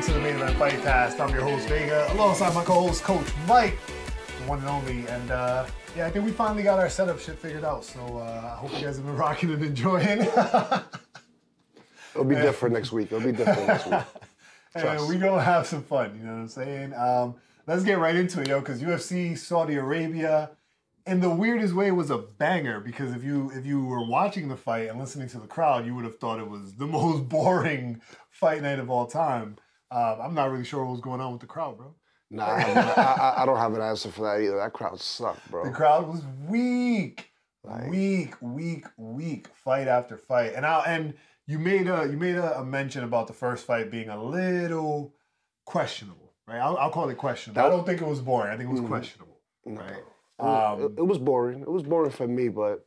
to the Main Event Fightcast. I'm your host, Vega, alongside my co-host, Coach Mike, the one and only. And yeah, I think we finally got our setup shit figured out. So I hope you guys have been rocking and enjoying. It'll be different next week. It'll be different next week. And we gonna have some fun, you know what I'm saying? Let's get right into it, yo, because UFC Saudi Arabia, in the weirdest way, was a banger. Because if you were watching the fight and listening to the crowd, you would have thought it was the most boring fight night of all time. I'm not really sure what was going on with the crowd, bro. Nah, I don't have an answer for that either. That crowd sucked, bro. The crowd was weak, weak, fight after fight. And you made a mention about the first fight being a little questionable, right? I'll call it questionable. I don't think it was boring. I think it was questionable, right? It was boring. It was boring for me, but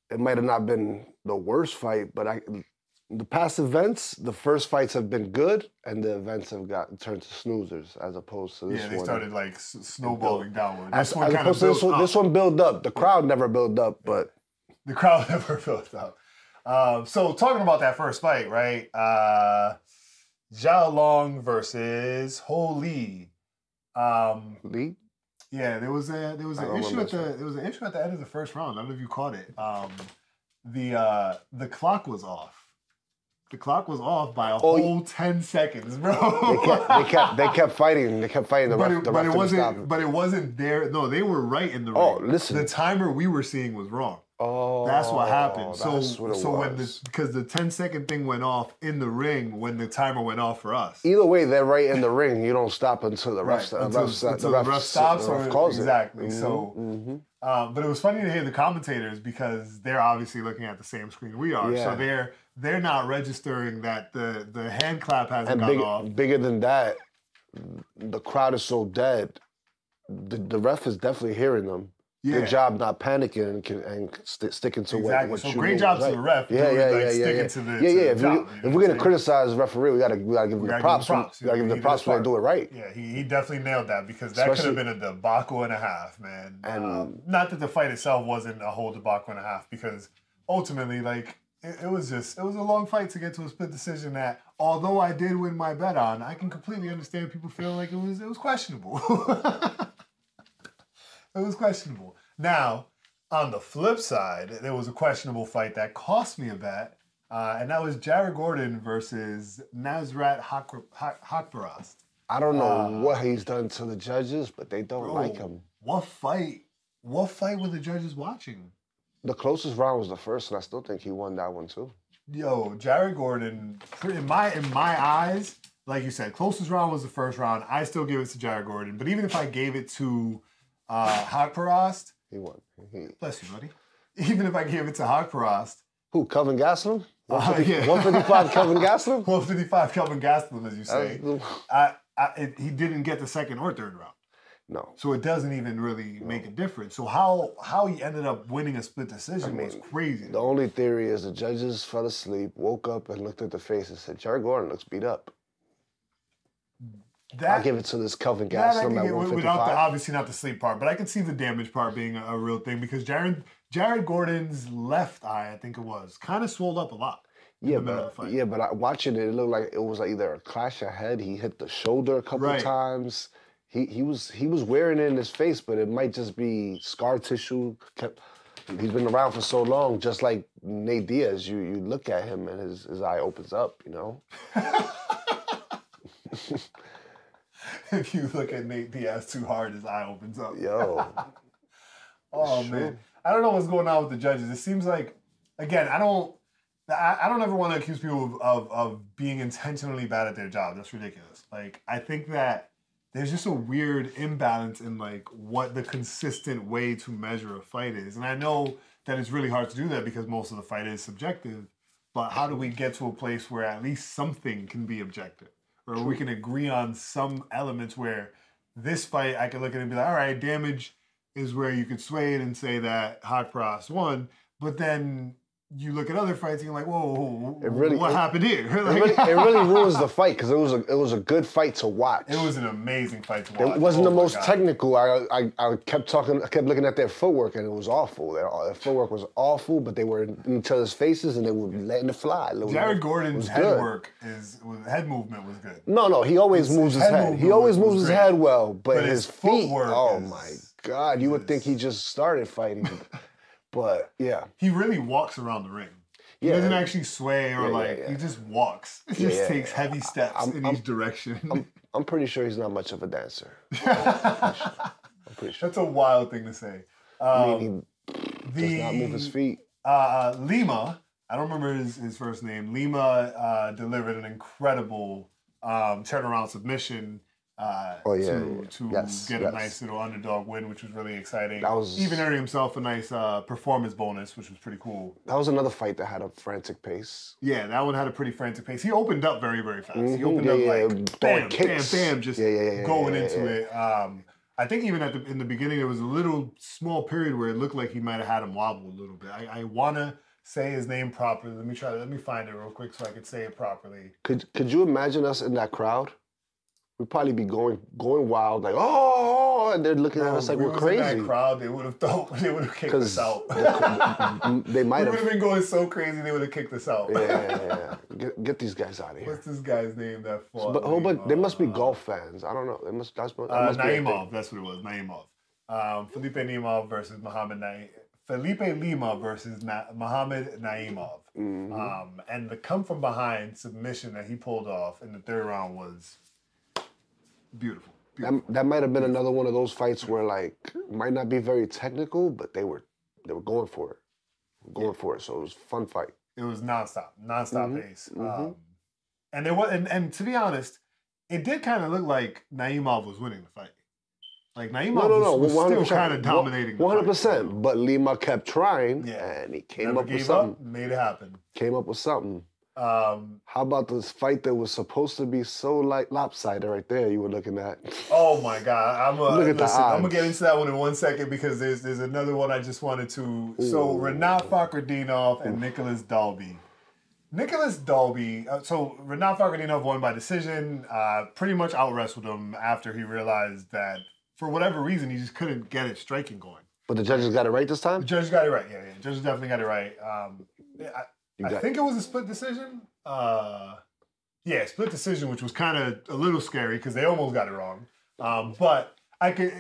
it might have not been the worst fight. But the past events, the first fights have been good, and the events have turned to snoozers as opposed to this one. Yeah, they started like snowballing downward. As opposed to this one built up. The crowd never built up, but the crowd never built up. So talking about that first fight, right? Zhao Long versus Ho Lee. Lee? Yeah, there was an issue at the end of the first round. I don't know if you caught it. The clock was off. The clock was off by a whole 10 seconds, bro. They kept fighting. They kept fighting. But it wasn't there. No, they were right in the ring. Oh, listen. The timer we were seeing was wrong. Oh, that's what happened. Because the 10-second thing went off in the ring when the timer went off for us. Either way, they're right in the ring. You don't stop until the ref stops. Exactly. Mm-hmm. So, but it was funny to hear the commentators because they're obviously looking at the same screen we are. Yeah. So they're not registering that the hand clap hasn't gone off. Bigger than that, the crowd is so dead. The ref is definitely hearing them. Yeah. Good job not panicking and sticking to what so you great know job right. to the ref. Sticking to the job. If we're gonna criticize the referee, we gotta give him the props. We gotta give him the props when they do it right. Yeah, he definitely nailed that because that could have been a debacle and a half, man. And not that the fight itself wasn't a whole debacle and a half, because ultimately, like, it was a long fight to get to a split decision that, although I did win my bet on, I can completely understand people feeling like it was questionable. It was questionable. Now, on the flip side, there was a questionable fight that cost me a bet, and that was Jared Gordon versus Nasrat Haqparast. I don't know what he's done to the judges, but they don't like him. What fight were the judges watching? The closest round was the first, and I still think he won that one too. Yo, Jared Gordon, in my eyes, like you said, closest round was the first round. I still give it to Jared Gordon, but even if I gave it to Haqparast, he won. Bless you, buddy. Even if I gave it to Haqparast. Who, Kelvin Gastelum? 155 Kelvin Gastelum? 155 Kelvin Gastelum, as you say. He didn't get the second or third round. No. So it doesn't even really make a difference. So how he ended up winning a split decision was crazy. The only theory is the judges fell asleep, woke up, and looked at the face and said, Jared Gordon looks beat up. I'll give it to this Kelvin Gastelum at 155. Obviously not the sleep part, but I can see the damage part being a real thing because Jared Gordon's left eye, I think it was, kind of swelled up a lot. But watching it looked like it was like either a clash ahead. He hit the shoulder a couple times. He was wearing it in his face, but it might just be scar tissue. He's been around for so long, just like Nate Diaz. You look at him and his eye opens up, you know? If you look at Nate Diaz too hard, his eye opens up. Yo. Man. I don't know what's going on with the judges. It seems like, again, I don't ever want to accuse people of being intentionally bad at their job. That's ridiculous. Like, I think that there's just a weird imbalance in, like, what the consistent way to measure a fight is. And I know that it's really hard to do that because most of the fight is subjective. But how do we get to a place where at least something can be objective? Or we can agree on some elements where this fight, I can look at it and be like, all right, damage is where you could sway it and say that Haqparast won. But then you look at other fights and you're like, whoa, what it, happened here? It really ruins the fight because it was a good fight to watch. It was an amazing fight to watch. It wasn't the most technical. I kept looking at their footwork and it was awful. Their footwork was awful, but they were in each other's faces and they were letting it fly. Jared Gordon's head movement was good. No, he always moves his head. He always moves his head well, but his feet. Oh my God! You would think he just started fighting. But, yeah. He really walks around the ring. He doesn't actually sway or he just walks. He just takes heavy steps in each direction. I'm pretty sure he's not much of a dancer. I'm pretty sure. That's a wild thing to say. He does not move his feet. Lima, I don't remember his first name. Lima delivered an incredible turnaround submission to get a nice little underdog win, which was really exciting. Even earning himself a nice performance bonus, which was pretty cool. That was another fight that had a frantic pace. Yeah, that one had a pretty frantic pace. He opened up very, very fast. He opened up bam, just going into it. I think even in the beginning, there was a little small period where it looked like he might have had him wobble a little bit. I want to say his name properly. Let me find it real quick so I could say it properly. Could you imagine us in that crowd? We'd probably be going wild, like, oh, and they're looking at us like we're crazy. In that crowd, they would have kicked us out. They might have. We would have been going so crazy, they would have kicked us out. Yeah. Get these guys out of here. What's this guy's name that fought? But they must be golf fans. I don't know. Naimov, that's what it was. Naimov. Felipe Naimov versus Felipe Lima versus Mohamed Naimov. Mm-hmm. And the come from behind submission that he pulled off in the third round was beautiful. That might have been another one of those fights where might not be very technical, but they were going for it. So it was a fun fight. It was nonstop pace. Mm-hmm. And to be honest, it did kind of look like Naimov was winning the fight. Like Naimov was still kind of dominating the 100%. But Lima kept trying, and he came up with something. Made it happen. Came up with something. How about this fight that was supposed to be so lopsided right there you were looking at? Oh my God. I'm going to get into that one in 1 second because there's another one I just wanted to. So Rinat Fakhretdinov and Nicholas Dalby. So Rinat Fakhretdinov won by decision, pretty much out-wrestled him after he realized that for whatever reason he just couldn't get it striking going. But the judges got it right this time? The judges got it right, yeah. The judges definitely got it right. I think it was a split decision. Split decision, which was kind of a little scary because they almost got it wrong. But I could,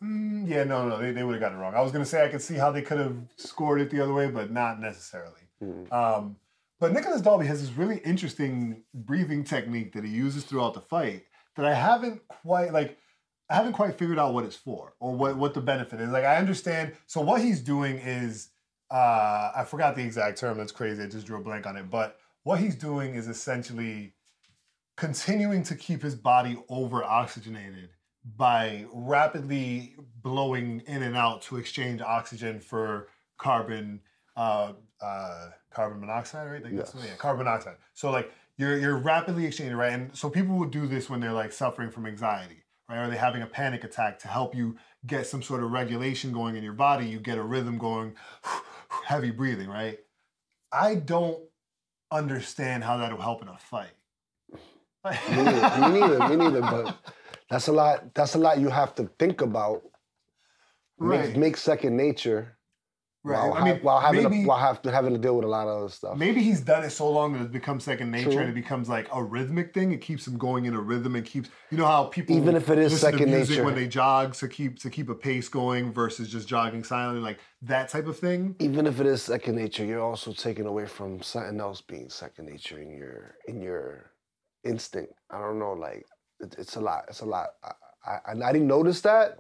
they would have got it wrong. I was going to say I could see how they could have scored it the other way, but not necessarily. But Nicholas Dalby has this really interesting breathing technique that he uses throughout the fight that I haven't quite figured out what it's for or what the benefit is. I understand. So what he's doing is, I forgot the exact term. That's crazy. I just drew a blank on it. But what he's doing is essentially continuing to keep his body over-oxygenated by rapidly blowing in and out to exchange oxygen for carbon monoxide, right? Yes. Carbon monoxide. So you're rapidly exchanging, right? And so people would do this when they're suffering from anxiety, right? Or they're having a panic attack to help you get some sort of regulation going in your body. You get a rhythm going, heavy breathing, right? I don't understand how that'll help in a fight. Me neither. But that's a lot you have to think about. Right. Make second nature. Right. While having to deal with a lot of other stuff. Maybe he's done it so long that it's become second nature and it becomes like a rhythmic thing. It keeps him going in a rhythm and keeps, you know how people even if it is listen second to music nature when they jog to keep a pace going versus just jogging silently, like that type of thing. Even if it is second nature, you're also taking away from something else being second nature in your instinct. I don't know, it's a lot. I didn't notice that.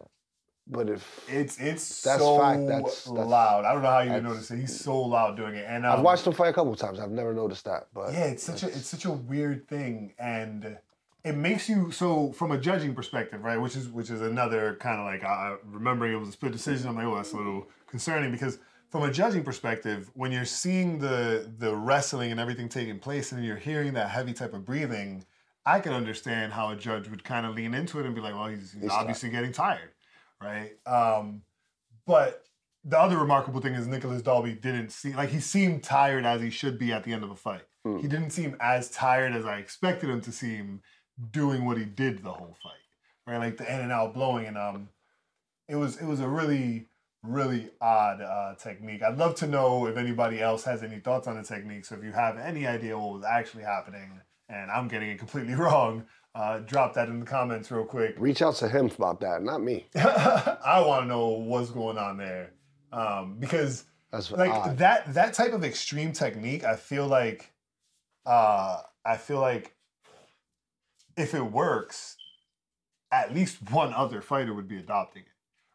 But if it's that's so fact, that's loud. I don't know how you didn't notice it. He's so loud doing it. And I've watched him fight a couple times. I've never noticed that. But yeah, it's such a weird thing, and it makes you so from a judging perspective, right? Which is another kind of remembering it was a split decision. I'm like, oh, that's a little concerning because from a judging perspective, when you're seeing the wrestling and everything taking place, and you're hearing that heavy type of breathing, I can understand how a judge would kind of lean into it and be like, well, he's obviously getting tired. Right, but the other remarkable thing is Nicholas Dalby didn't seem like he seemed tired as he should be at the end of a fight. He didn't seem as tired as I expected him to seem doing what he did the whole fight, right? Like the in and out blowing, and it was a really, really odd technique. I'd love to know if anybody else has any thoughts on the technique. So if you have any idea what was actually happening and I'm getting it completely wrong, drop that in the comments real quick. Reach out to him about that, not me. I want to know what's going on there, because that's like odd. that type of extreme technique, I feel like if it works, at least one other fighter would be adopting it,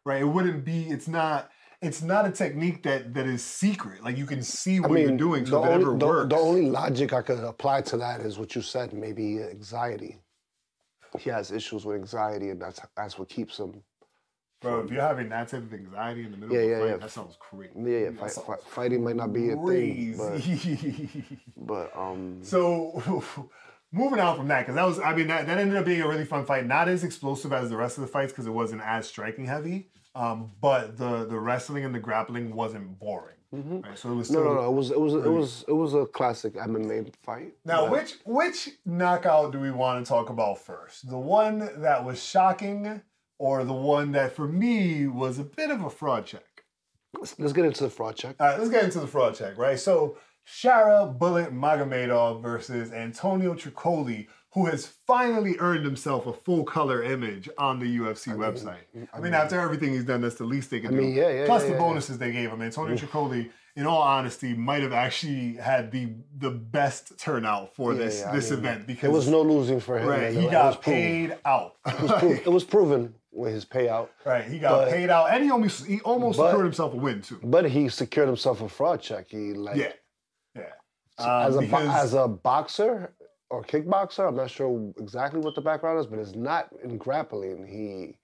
right? It wouldn't be. It's not a technique that is secret. Like you can see what you're doing. So if it ever works, the only logic I could apply to that is what you said. Maybe anxiety. He has issues with anxiety, and that's what keeps him. Bro, if you're having that type of anxiety in the middle of a fight, that sounds crazy. Yeah. Fighting might not be a thing, but So, moving on from that, because that ended up being a really fun fight. Not as explosive as the rest of the fights because it wasn't as striking heavy. But the wrestling and the grappling wasn't boring. Right? So it was still it was a classic MMA fight. Now, which knockout do we want to talk about first? The one that was shocking, or the one that for me was a bit of a fraud check? Let's get into the fraud check. All right, let's get into the fraud check, right? So Shara Magomedov versus Antonio Tricoli, who has finally earned himself a full-color image on the UFC website. I mean, after everything he's done, that's the least they can do. Plus the bonuses they gave him. Antonio Tricoli, in all honesty, might have actually had the best turnout for this event because there was no losing for him. Right, he got paid out. It was proven with his payout. Right, he got paid out, and he almost secured himself a win too. But he secured himself a fraud check. As a boxer or kickboxer, I'm not sure exactly what the background is, but it's not in grappling. He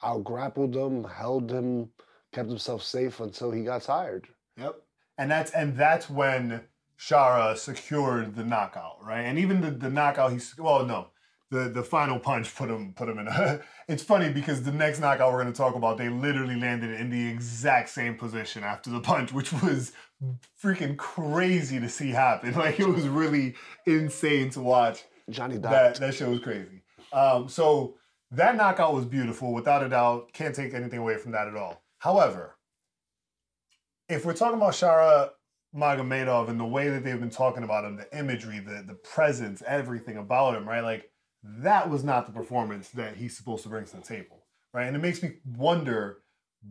out-grappled him, held him, kept himself safe until he got tired. Yep. And that's when Shara secured the knockout, right? And even the knockout, the final punch put him in a... It's funny because the next knockout we're going to talk about, they literally landed in the exact same position after the punch, which was freaking crazy to see happen. Like, it was really insane to watch. Johnny died. That shit was crazy. So that knockout was beautiful, without a doubt. Can't take anything away from that at all. However, if we're talking about Shara Magomedov and the way that they've been talking about him, the imagery, the presence, everything about him, right? Like, that was not the performance that he's supposed to bring to the table, right? And it makes me wonder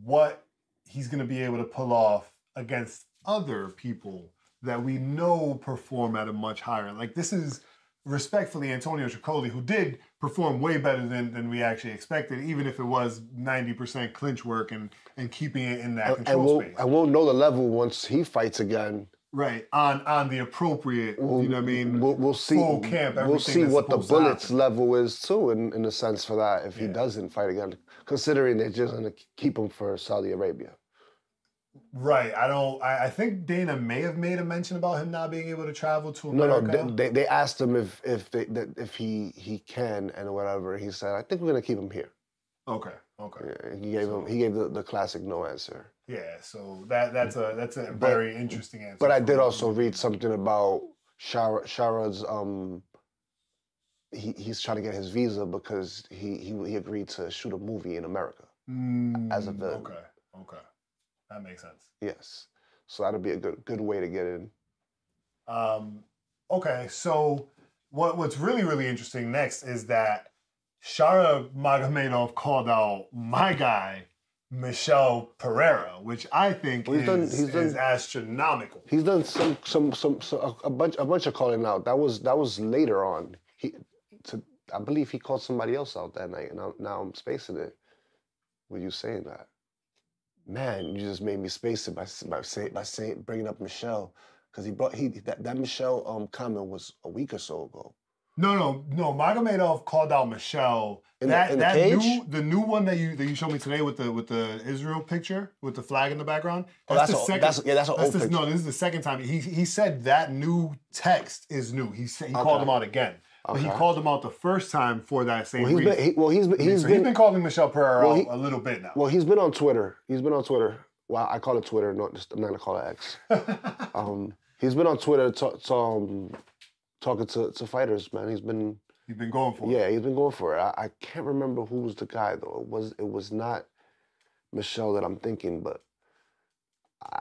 what he's going to be able to pull off against other people that we know perform at a much higher. Like, this is respectfully Antonio Tricoli, who did perform way better than we actually expected, even if it was 90% clinch work and keeping it in that control space. And we'll know the level once he fights again. Right, on the appropriate, you know what I mean, we'll see, full camp, we'll see what the bullets level is too, in a sense for that, if he doesn't fight again, considering they're just going to keep him for Saudi Arabia. Right, I think Dana may have made a mention about him not being able to travel to America. No, they asked him if he can and whatever. He said, I think we're going to keep him here. Okay. Yeah, he gave the classic no answer. Yeah, so that's a very interesting answer. But I did also read something about Shara's he's trying to get his visa because he agreed to shoot a movie in America as a villain. Okay. That makes sense. Yes. So that'll be a good way to get in. Okay, so what's really, really interesting next is that Shara Magomedov called out my guy, Michel Pereira, which I think is astronomical. He's done a bunch of calling out. That was later on. I believe he called somebody else out that night, and now I'm spacing it with you saying that. Man, you just made me space it by saying bringing up Michel, because that Michel comment was a week or so ago. No. Magomedov called out Michel. In the cage? The new one that you showed me today with the Israel picture with the flag in the background. That's an old picture. No, this is the second time. He said that new text is new. He called him out again. But he called him out the first time for that same reason. He's been calling Michel Pereira out a little bit now. Well, he's been on Twitter. well, I call it Twitter. No, I'm not gonna call it X. He's been on Twitter talking to fighters, man. He's been going for it. Yeah, he's been going for it. I can't remember who was the guy though. It was not Michelle that I'm thinking, but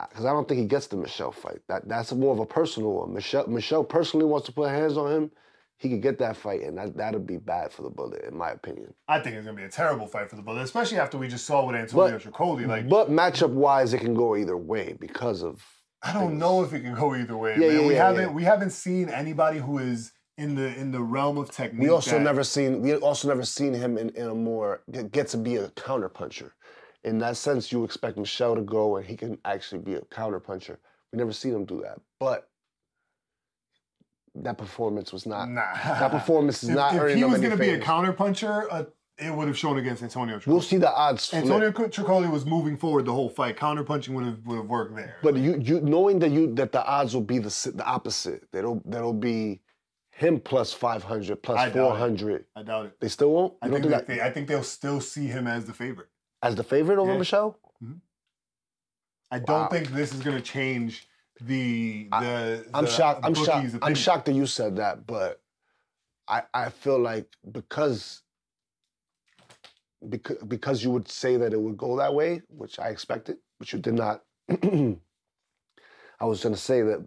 because I don't think he gets the Michelle fight. That's more of a personal one. Michelle personally wants to put hands on him. He could get that fight, and that'd be bad for the Bullet, in my opinion. I think it's gonna be a terrible fight for the Bullet, especially after we just saw with Antonio Tricoli. But matchup-wise, it can go either way because of. I don't know if it can go either way. Man. We haven't seen anybody who is in the realm of technique. We also never seen him in a more get to be a counterpuncher. In that sense, you expect Michelle to go and he can actually be a counterpuncher. We never seen him do that, but. That performance was not. Nah. That performance is not earning him any favors. If he was going to be a counterpuncher, it would have shown against Antonio Tricoli. We'll see the odds flip. Antonio Tricoli was moving forward the whole fight. Counterpunching would have worked there. But you knowing that the odds will be the opposite. That'll be him plus 500, plus 400. I doubt it. They still won't? I think they'll still see him as the favorite. As the favorite over Michelle? Mm-hmm. I don't think this is going to change I'm shocked. I'm shocked that you said that, but I feel like because you would say that it would go that way, which I expected, but you did not. I was going to say that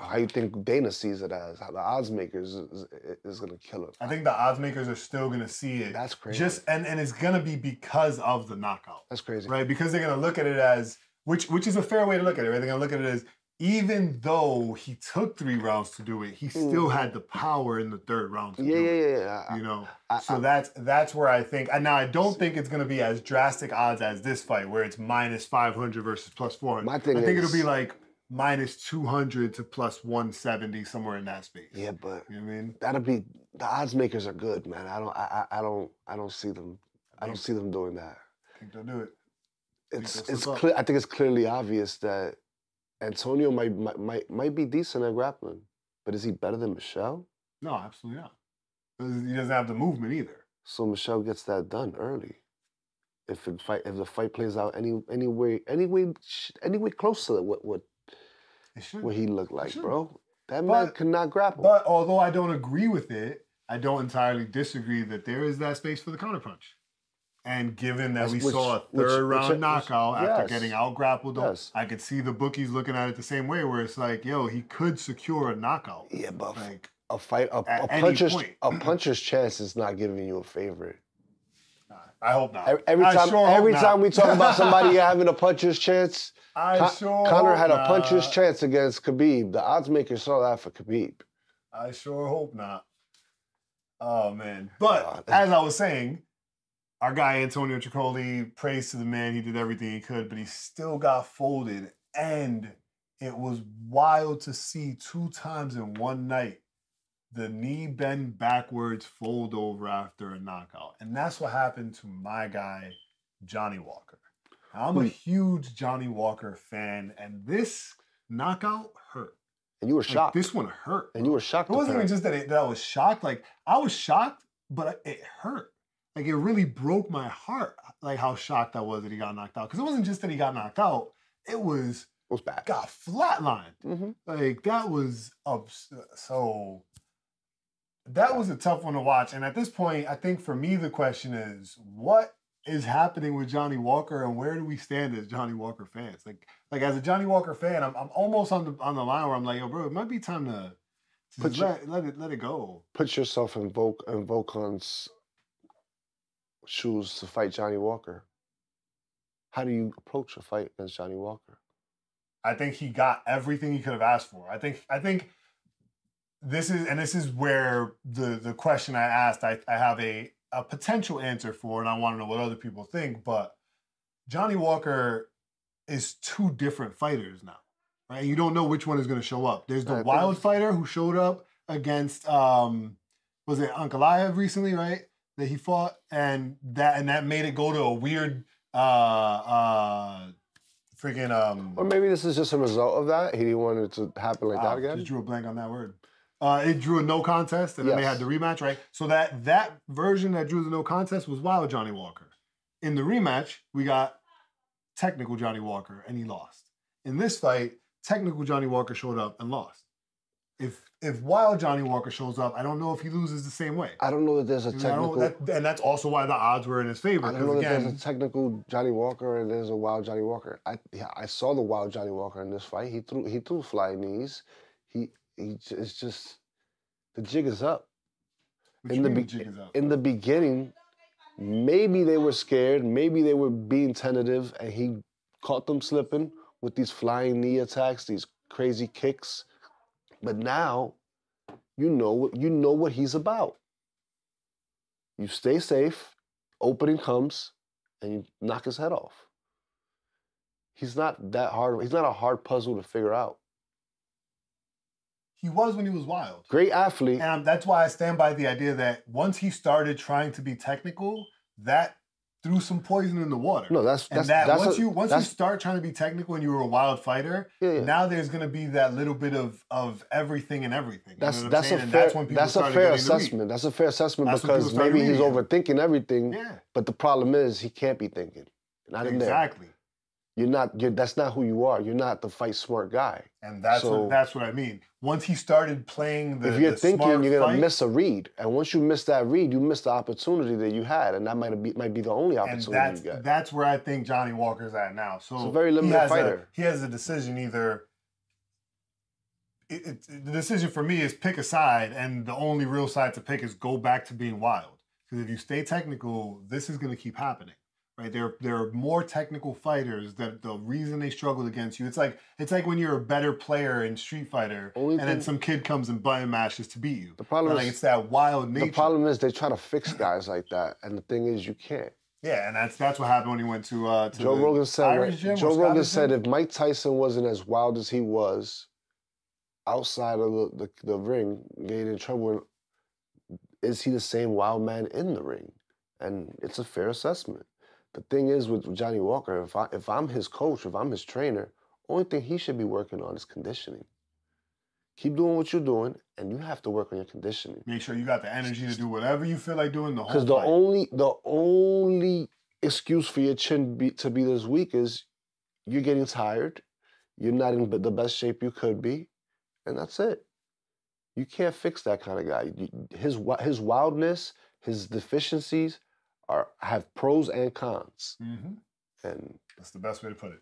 how you think Dana sees it as, how the odds makers is going to kill it. I think the odds makers are still going to see it. That's crazy. And it's going to be because of the knockout. That's crazy. Right? Because they're going to look at it as, which is a fair way to look at it, right? They're going to look at it as, even though he took 3 rounds to do it, he still had the power in the 3rd round to do it. Yeah. You know? So that's where I think, and now I don't think it's going to be as drastic odds as this fight, where it's minus 500 versus plus 400. I think it'll be like minus 200 to plus 170, somewhere in that space. Yeah, but you know what I mean? That'll be, the odds makers are good, man. I don't see them. I don't see them doing that. I think they'll do it. It's clear. I think it's clearly obvious that Antonio might be decent at grappling, but is he better than Michelle? No, absolutely not. He doesn't have the movement either. So Michelle gets that done early. If the fight plays out any way close to what he looked like, bro. That man could not grapple. But although I don't agree with it, I don't entirely disagree that there is that space for the counterpunch. And given that we saw a 3rd round knockout after getting out grappled, I could see the bookies looking at it the same way, where it's like, yo, he could secure a knockout. Yeah, but like a puncher's chance is not giving you a favorite. I hope not. Every time we talk about somebody having a puncher's chance, Conor had a puncher's chance against Khabib. The odds makers saw that for Khabib. I sure hope not. Oh man! But as I was saying, our guy Antonio Tricoli, praise to the man. He did everything he could, but he still got folded. And it was wild to see 2 times in one night the knee bend backwards, fold over after a knockout. And that's what happened to my guy, Johnny Walker. Now, I'm a huge Johnny Walker fan, and this knockout hurt. And you were shocked. This one hurt. And you were shocked. It wasn't even just that I was shocked. Like, I was shocked, but it hurt. Like, it really broke my heart, like, how shocked I was that he got knocked out. Because it wasn't just that he got knocked out. It was bad. Got flatlined. Mm-hmm. Like, that was so... That was a tough one to watch. And at this point, I think for me, the question is, what is happening with Johnny Walker, and where do we stand as Johnny Walker fans? Like as a Johnny Walker fan, I'm almost on the line where I'm like, yo, bro, it might be time to let it go. Put yourself in Volkan's shoes to fight Johnny Walker. How do you approach a fight against Johnny Walker? I think he got everything he could have asked for. I think this is where the question I asked, I have a potential answer for, and I want to know what other people think, but Johnny Walker is 2 different fighters now, right? You don't know which one is going to show up. There's the wild fighter who showed up against, was it Ankalaev recently, right? That he fought, and that made it go to a weird freaking... Or maybe this is just a result of that. He didn't want it to happen like that again. Just drew a blank on that word. It drew a no contest, and then they had the rematch, right? So that version that drew the no contest was wild Johnny Walker. In the rematch, we got technical Johnny Walker, and he lost. In this fight, technical Johnny Walker showed up and lost. If wild Johnny Walker shows up, I don't know if he loses the same way. I don't know that there's a technical... and that's also why the odds were in his favor. I don't know that there's a technical Johnny Walker and there's a wild Johnny Walker. I saw the wild Johnny Walker in this fight. He threw flying knees. It's just... The jig is up. In the beginning, maybe they were scared. Maybe they were being tentative, and he caught them slipping with these flying knee attacks, these crazy kicks. But now, you know what he's about. You stay safe, opening comes, and you knock his head off. He's not that hard. He's not a hard puzzle to figure out. He was when he was wild. Great athlete. And that's why I stand by the idea that once he started trying to be technical, that threw some poison in the water. No, once you start trying to be technical and you were a wild fighter, now there's going to be that little bit of everything and everything. That's a fair assessment. That's a fair assessment because maybe he's overthinking everything. Yeah. But the problem is he can't be thinking. Not in there. Exactly. That's not who you are. You're not the fight smart guy. And that's what I mean. Once he started playing if you're thinking, you're gonna miss a read. And once you miss that read, you miss the opportunity that you had. And that might be the only opportunity you got. That's where I think Johnny Walker's at now. So he's a very limited fighter. He has a decision either. The decision for me is pick a side, and the only real side to pick is go back to being wild. Because if you stay technical, this is gonna keep happening. Right, there are more technical fighters that the reason they struggled against you. It's like when you're a better player in Street Fighter, then some kid comes and button mashes to beat you. The problem is it's that wild nature. The problem is they try to fix guys like that, and the thing is you can't. Yeah, and that's what happened when he went to Joe Rogan said. Irish gym. Joe Rogan said if Mike Tyson wasn't as wild as he was outside of the ring, getting in trouble, is he the same wild man in the ring? And it's a fair assessment. The thing is with Johnny Walker, if I'm his coach, if I'm his trainer, only thing he should be working on is conditioning. Keep doing what you're doing, and you have to work on your conditioning. Make sure you got the energy to do whatever you feel like doing the whole fight. Because the only excuse for your chin to be this weak is you're getting tired, you're not in the best shape you could be, and that's it. You can't fix that kind of guy. His wildness, his deficiencies, have pros and cons. Mm-hmm. And that's the best way to put it.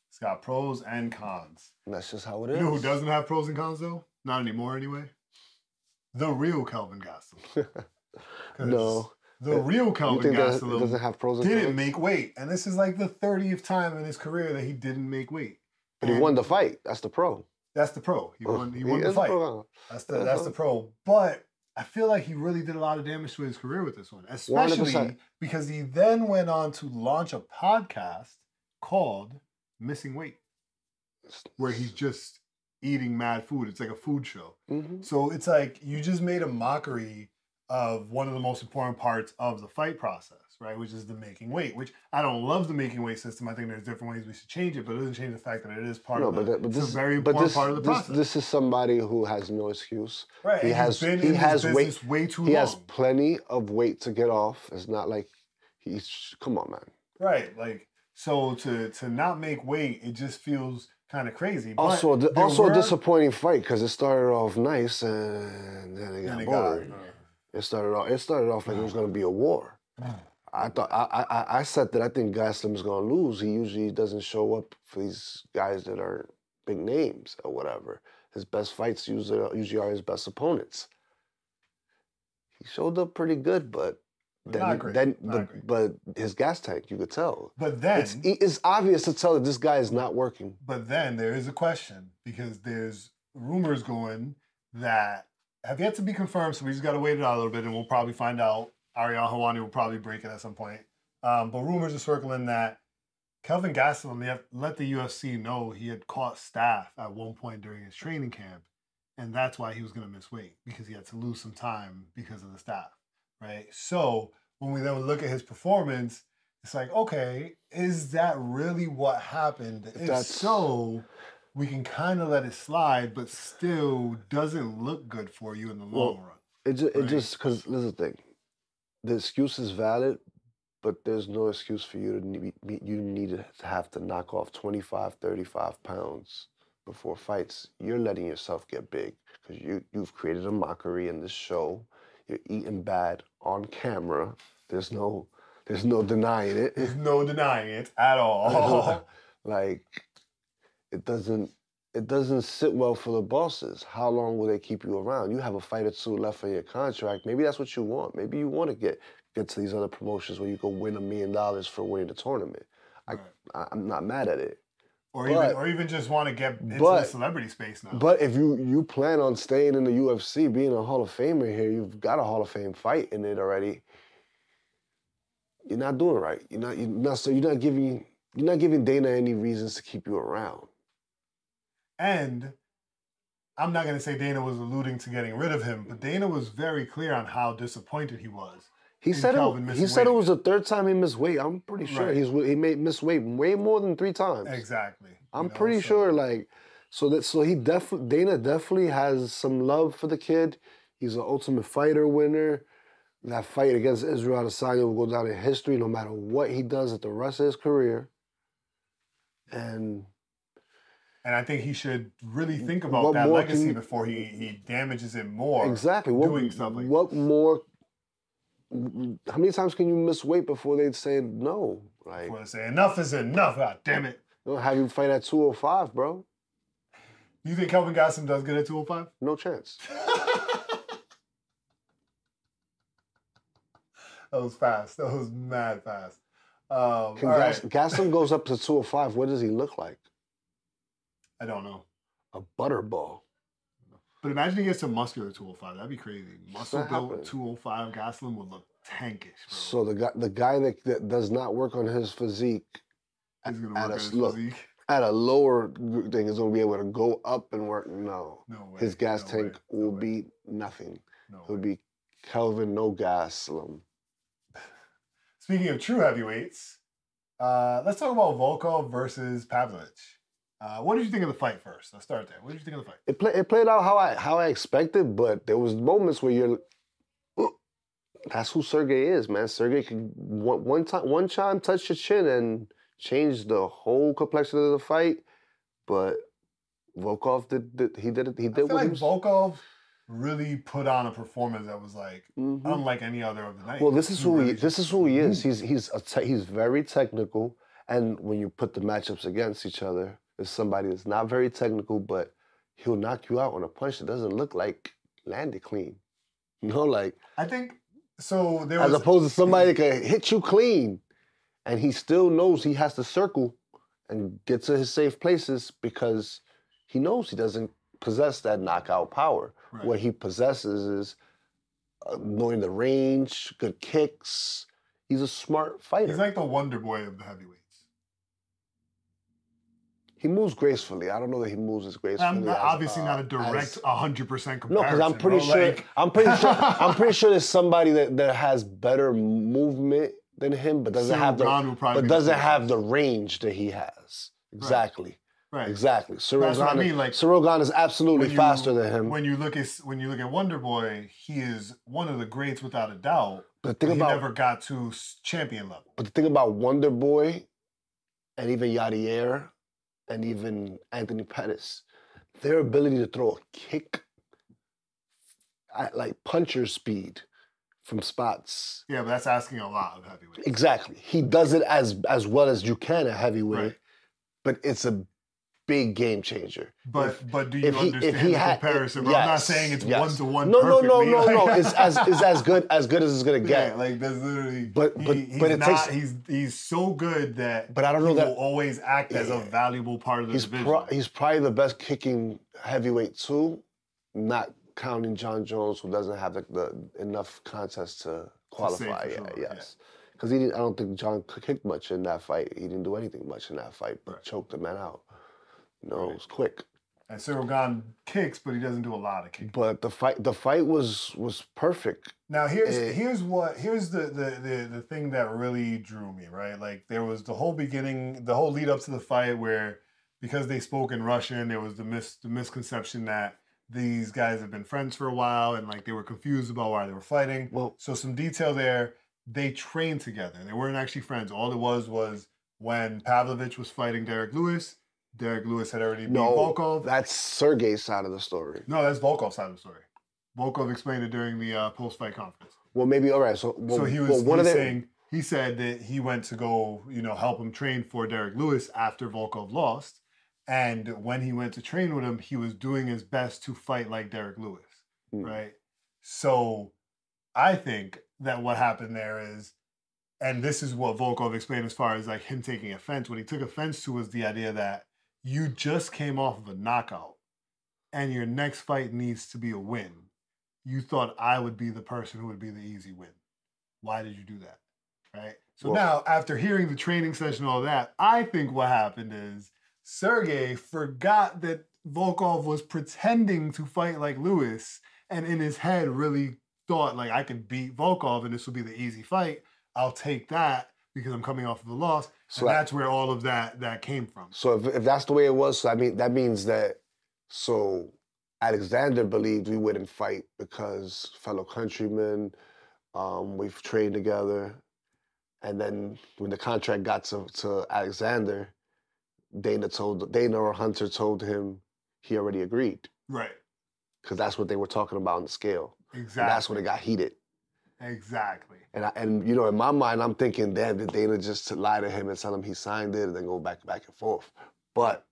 It's got pros and cons. And that's just how it is. You know who doesn't have pros and cons, though? Not anymore, anyway? The real Kelvin Gastelum. No. The real Kelvin Gastelum doesn't have pros and cons? didn't make weight. And this is like the 30th time in his career that he didn't make weight. But he won the fight. That's the pro. That's the pro. He won the fight. That's the pro. But I feel like he really did a lot of damage to his career with this one, especially 100%. Because he then went on to launch a podcast called Missing Weight, where he's just eating mad food. It's like a food show. Mm-hmm. So it's like you just made a mockery of one of the most important parts of the fight process, right? Which is the making weight, which I don't love the making weight system. I think there's different ways we should change it, but it doesn't change the fact that it is part of it's a very important part of the process. This is somebody who has no excuse. Right. He has weight way too long. He has plenty of weight to get off. It's not like come on, man. Right. Like, so to not make weight, it just feels kind of crazy. Also a disappointing fight because it started off nice and then it got boring. It started off like it was going to be a war. I said that I think Gastelum is going to lose. He usually doesn't show up for these guys that are big names or whatever. His best fights usually are his best opponents. He showed up pretty good, but but his gas tank, you could tell. But then it's obvious to tell that this guy is not working. But then there is a question because there's rumors going that have yet to be confirmed, so we just got to wait it out a little bit, and we'll probably find out. Ariel Helwani will probably break it at some point. But rumors are circling that Kelvin Gastelum let the UFC know he had caught staph at one point during his training camp, and that's why he was going to miss weight, because he had to lose some time because of the staph, right? So when we then look at his performance, it's like, okay, is that really what happened? If so, we can kind of let it slide, but still doesn't look good for you in the long run. It just because this is the thing. The excuse is valid, But there's no excuse for you to have to knock off 25, 35 pounds before fights. You're letting yourself get big because you've created a mockery in this show. You're eating bad on camera. There's no denying it. There's no denying it at all. Like, it doesn't sit well for the bosses. How long will they keep you around? You have a fight or two left on your contract. Maybe that's what you want. Maybe you want to get to these other promotions where you go win $1 million for winning the tournament. Right. I'm not mad at it. Or even just want to get into the celebrity space now. But if you plan on staying in the UFC, being a Hall of Famer here, you've got a Hall of Fame fight in it already. You're not doing right. You're not giving Dana any reasons to keep you around. And I'm not going to say Dana was alluding to getting rid of him, but Dana was very clear on how disappointed he was. He said it was the third time he missed weight. I'm pretty sure he made miss weight way more than 3 times. Exactly. I'm pretty sure, like, Dana definitely has some love for the kid. He's an Ultimate Fighter winner. That fight against Israel Adesanya will go down in history no matter what he does at the rest of his career. And I think he should really think about that legacy before he damages it more. Exactly. Doing stuff like what more? How many times can you miss weight before they'd say no? Like, before they say enough is enough. God damn it. They'll have you fight at 205, bro. You think Kelvin Gastelum does good at 205? No chance. That was fast. That was mad fast. Gastelum goes up to 205. What does he look like? I don't know. A butterball. But imagine he gets to muscular 205. That'd be crazy. Muscle built 205 Gastelum would look tankish, bro. So the guy that does not work on his physique at a lower thing is going to be able to go up and work. No way. His gas tank will be nothing. It'll be Kelvin no Gastelum. Speaking of true heavyweights, let's talk about Volkov versus Pavlovich. What did you think of the fight first? Let's start there. What did you think of the fight? It played out how I expected, but there was moments where you're, that's who Sergey is, man. Sergey could one time touch your chin and change the whole complexion of the fight, but Volkov did what he was. Volkov really put on a performance that was like unlike any other of the night. Well, this is who he is. He's very technical, and when you put the matchups against each other, there's somebody that's not very technical, but he'll knock you out on a punch that doesn't look like landed clean. You know, like I think so. As opposed to somebody that can hit you clean, and he still knows he has to circle and get to his safe places because he knows he doesn't possess that knockout power. Right. What he possesses is knowing the range, good kicks. He's a smart fighter. He's like the Wonder Boy of the heavyweights. He moves gracefully. I don't know that he moves as gracefully. I'm obviously not a direct 100% comparison. No, because I'm pretty sure there's somebody that has better movement than him, but doesn't have the range that he has. Exactly. Right. Exactly. Cyril Gane is absolutely faster than him. When you look at Wonder Boy, he is one of the greats without a doubt. But he never got to champion level. But the thing about Wonder Boy, and even Yadier, and even Anthony Pettis, their ability to throw a kick at like puncher speed from spots. Yeah, but that's asking a lot of heavyweights. Exactly. He does it as well as you can at heavyweight, but it's a big game changer. But do you understand the comparison? Yes, I'm not saying it's one-to-one. No. It's as good as it's gonna get. Yeah, like that's literally. But he's so good that. But I don't know he that will always act as a valuable part of the division. He's probably the best kicking heavyweight too, not counting John Jones, who doesn't have the enough contests to qualify. Yes. Because I don't think John kicked much in that fight. He didn't do anything much in that fight, but choked the man out. No, it was quick. And Cyril Gane kicks, but he doesn't do a lot of kicking. But the fight was perfect. Now here's the thing that really drew me, right? Like there was the whole beginning, the whole lead up to the fight where because they spoke in Russian, there was the misconception that these guys have been friends for a while and like they were confused about why they were fighting. Well, so some detail there. they trained together. They weren't actually friends. All it was when Pavlovich was fighting Derek Lewis had already beat Volkov. That's Sergey's side of the story. No, that's Volkov's side of the story. Volkov explained it during the post-fight conference. Well, maybe, all right. So he said that he went to go, help him train for Derek Lewis after Volkov lost. And when he went to train with him, he was doing his best to fight like Derek Lewis, right? So I think that what happened there is, and this is what Volkov explained as far as like him taking offense. What he took offense to was the idea that you just came off of a knockout and your next fight needs to be a win. You thought I would be the person who would be the easy win. Why did you do that? Right? So now, after hearing the training session and all that, I think what happened is Sergey forgot that Volkov was pretending to fight like Lewis, and in his head really thought, like, I could beat Volkov and this will be the easy fight. I'll take that because I'm coming off of a loss. So that's where all of that came from. So if that's the way it was, so I mean, that means that, so Alexander believed we wouldn't fight because fellow countrymen, we've trained together. And then when the contract got to Alexander, Dana or Hunter told him he already agreed. Right. Because that's what they were talking about on the scale. Exactly. And that's when it got heated. Exactly. And in my mind, I'm thinking, damn, did Dana just lie to him and tell him he signed it and then go back and forth? But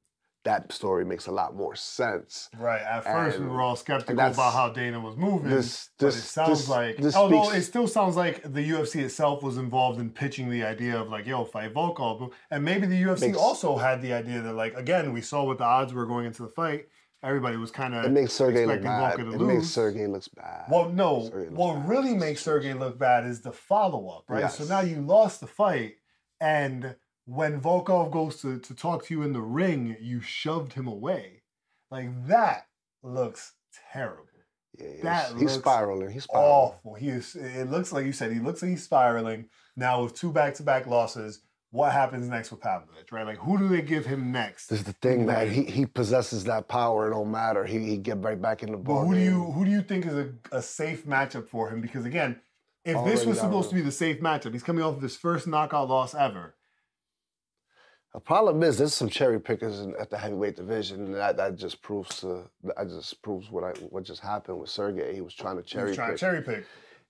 that story makes a lot more sense. Right. At first, we were all skeptical about how Dana was moving. But it sounds it still sounds like the UFC itself was involved in pitching the idea of like, yo, fight Volkov. And maybe the UFC also had the idea that, like, again, we saw what the odds were going into the fight. Everybody was kind of expecting Volkov to lose. It makes Sergey look bad. Well, no. What really makes Sergey look bad is the follow-up, right? Yes. So now you lost the fight, and when Volkov goes to talk to you in the ring, you shoved him away. Like, that looks terrible. Yeah, he's spiraling. He's awful. It looks like you said, he looks like he's spiraling. Now with 2 back-to-back losses, what happens next with Pavlovich, right? Like, who do they give him next? This is the thing, man. He possesses that power. It don't matter. He get right back in the ball. But who do you think is a safe matchup for him? Because again, if this was supposed to be the safe matchup, he's coming off of his first knockout loss ever. The problem is there's some cherry pickers at the heavyweight division, and that just proves what just happened with Sergey. He was trying to cherry pick.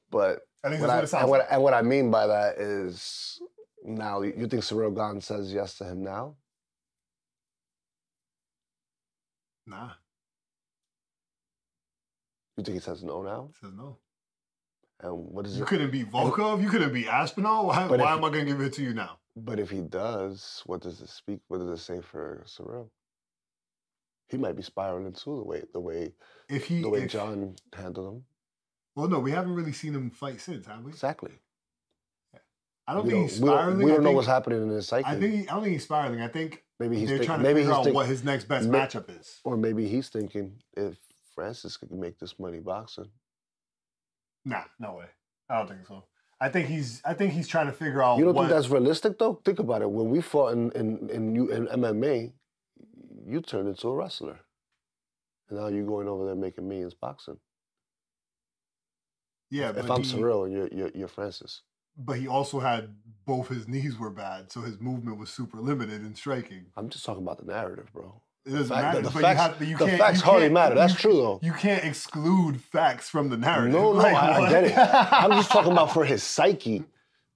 But I think that's what it sounds like. And what I mean by that is, now, you think Ciryl Gane says yes to him now? Nah. You think he says no now? He says no. And what is it? You couldn't beat Volkov? You couldn't beat Aspinall? Why am I going to give it to you now? But if he does, what does it speak? What does it say for Ciryl? He might be spiraling too, the way John handled him. Well, no, we haven't really seen him fight since, have we? Exactly. I don't think he's spiraling. We don't know what's happening in his psyche. I don't think he's spiraling. I think maybe they're trying to figure out what his next best matchup is. Or maybe he's thinking, if Francis could make this money boxing. Nah, no way. I don't think so. I think he's trying to figure out. You don't think that's realistic though? Think about it. When we fought in MMA, you turned into a wrestler, and now you're going over there making millions boxing. Yeah, if I'm Ciryl and you're Francis. But he also had both his knees were bad, so his movement was super limited in striking. I'm just talking about the narrative, bro. It doesn't matter. The facts hardly matter. That's true, though. You can't exclude facts from the narrative. No, I get it. I'm just talking about for his psyche.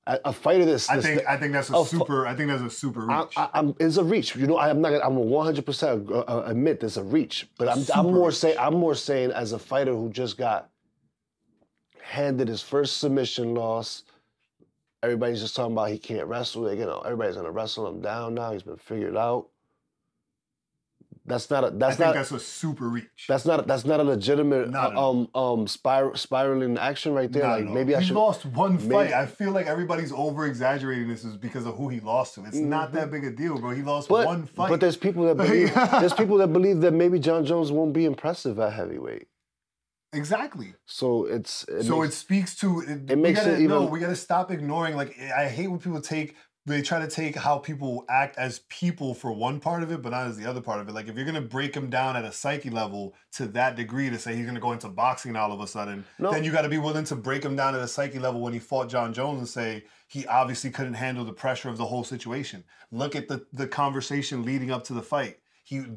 A fighter this. I think that's a super reach. It's a reach. You know, I'm 100% admit there's a reach. But I'm more saying as a fighter who just got handed his first submission loss. Everybody's just talking about he can't wrestle. Everybody's gonna wrestle him down now. He's been figured out. I think that's a super reach. That's not a legitimate spiraling action right there. Maybe I should. He lost one fight. I feel like everybody's over exaggerating this is because of who he lost to. It's not that big a deal, bro. He lost one fight. But there's people that believe that maybe John Jones won't be impressive at heavyweight. Exactly. So it speaks to we got to stop ignoring. Like, I hate when people take they try to take how people act as people for one part of it, but not as the other part of it. Like, if you're going to break him down at a psyche level to that degree to say he's going to go into boxing all of a sudden, then you got to be willing to break him down at a psyche level when he fought John Jones and say he obviously couldn't handle the pressure of the whole situation. Look at the conversation leading up to the fight.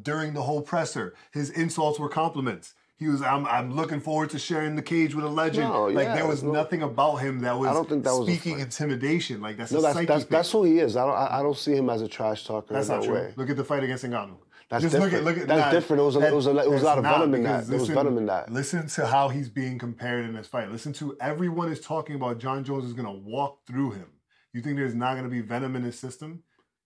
During the whole presser, his insults were compliments. He was, I'm looking forward to sharing the cage with a legend. There was nothing about him that was speaking intimidation. Like, that's a psyche thing. That's who he is. I don't see him as a trash talker. That's not true. Look at the fight against Ngannou. That's different. That's different. It was a lot of venom in that. There was venom in that. Listen to how he's being compared in this fight. Listen to everyone is talking about John Jones is going to walk through him. You think there's not going to be venom in his system?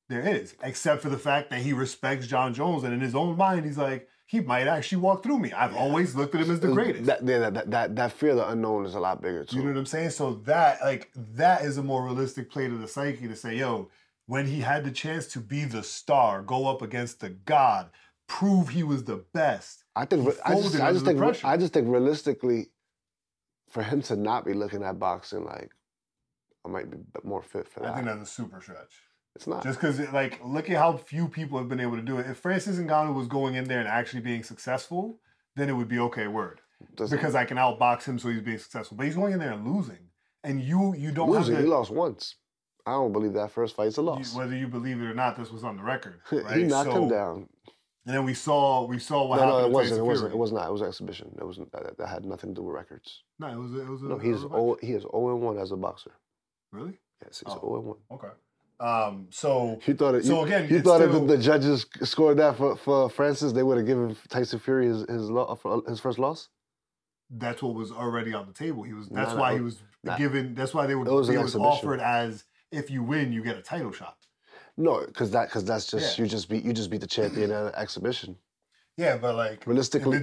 There is, except for the fact that he respects John Jones, and in his own mind, he's like, he might actually walk through me. I've always looked at him as the greatest. That fear of the unknown is a lot bigger, too. You know what I'm saying? So that is a more realistic play to the psyche to say, yo, when he had the chance to be the star, go up against the god, prove he was the best. I just think realistically, for him to not be looking at boxing like, I might be more fit for that. I think that's a super stretch. It's not. Just because, look at how few people have been able to do it. If Francis Ngannou was going in there and actually being successful, then it would be okay, word. Because I can outbox him, so he's being successful. But he's going in there and losing. And you don't losing, have he lost once. I don't believe that first fight's a loss. Whether you believe it or not, this was on the record, right? He knocked him down. And then we saw what happened. No, it wasn't. It was not. It was an exhibition. That had nothing to do with records. No, it was. No, he is 0-1 as a boxer. Really? Yes, he's 0-1. Okay. So you thought it. So again, you thought if the judges scored that for Francis, they would have given Tyson Fury his first loss. That's what was already on the table. That's why he was given. That's why he was offered as, if you win, you get a title shot. No, because that's just you just beat the champion at an exhibition. Yeah, but realistically,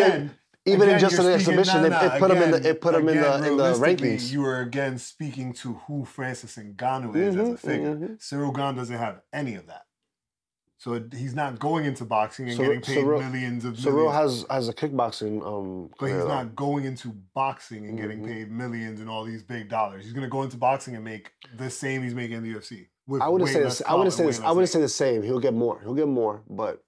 again, even in just an exhibition, it put him in the rankings. You were again speaking to who Francis Ngannou is as a figure. Cyril Gane doesn't have any of that. So he's not going into boxing and getting paid millions of Cyril has a kickboxing but he's not going into boxing and getting paid millions and all these big dollars. He's going to go into boxing and make the same he's making in the UFC. I wouldn't say the same. He'll get more, but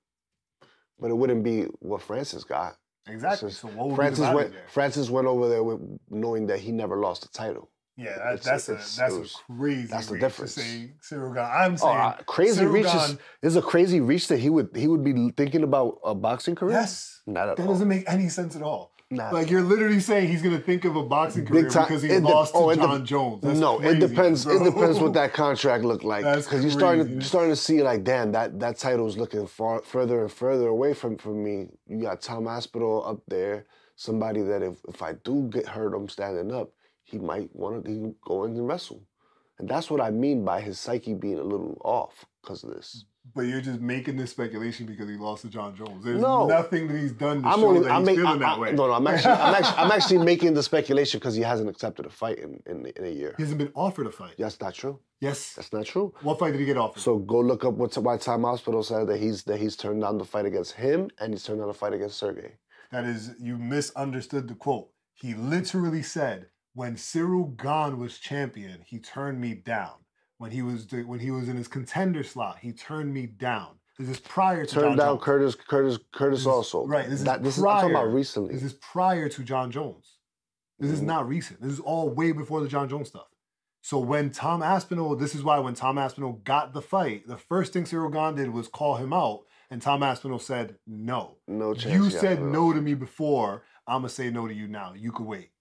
it wouldn't be what Francis got. Exactly. So what would Francis went over there knowing that he never lost a title. Yeah, that's a crazy. That's the difference. To say Cyril Gane. I'm saying crazy Cyril reach Gane, is a crazy reach that he would be thinking about a boxing career. Yes, not at all. That doesn't make any sense at all. You're literally saying he's gonna think of a boxing career because he lost to John Jones. That's crazy, it depends. bro. It depends what that contract looked like. Because you're starting to see like, damn, that title's looking further and further away from me. You got Tom Aspinall up there, somebody that if I do get hurt, I'm standing up. He might want to go in and wrestle. And that's what I mean by his psyche being a little off because of this. But you're just making this speculation because he lost to John Jones. There's nothing that he's done to show that he's feeling that way. No, I'm actually making the speculation because he hasn't accepted a fight in a year. He hasn't been offered a fight. That's not true. Yes. That's not true. What fight did he get offered? So go look up why Tom Hospital said that he's turned down the fight against him and he's turned down the fight against Sergey. That is, you misunderstood the quote. He literally said, when Cyril Gane was champion, he turned me down. When he was in his contender slot, he turned me down. This is prior to Turned John down Jones. Curtis also. Right. This is I'm talking about recently. This is prior to John Jones. This is not recent. This is all way before the John Jones stuff. So when Tom Aspinall, this is why when Tom Aspinall got the fight, the first thing Cyril Gane did was call him out, and Tom Aspinall said, no. No chance. You said no to me before, I'm going to say no to you now. You could wait.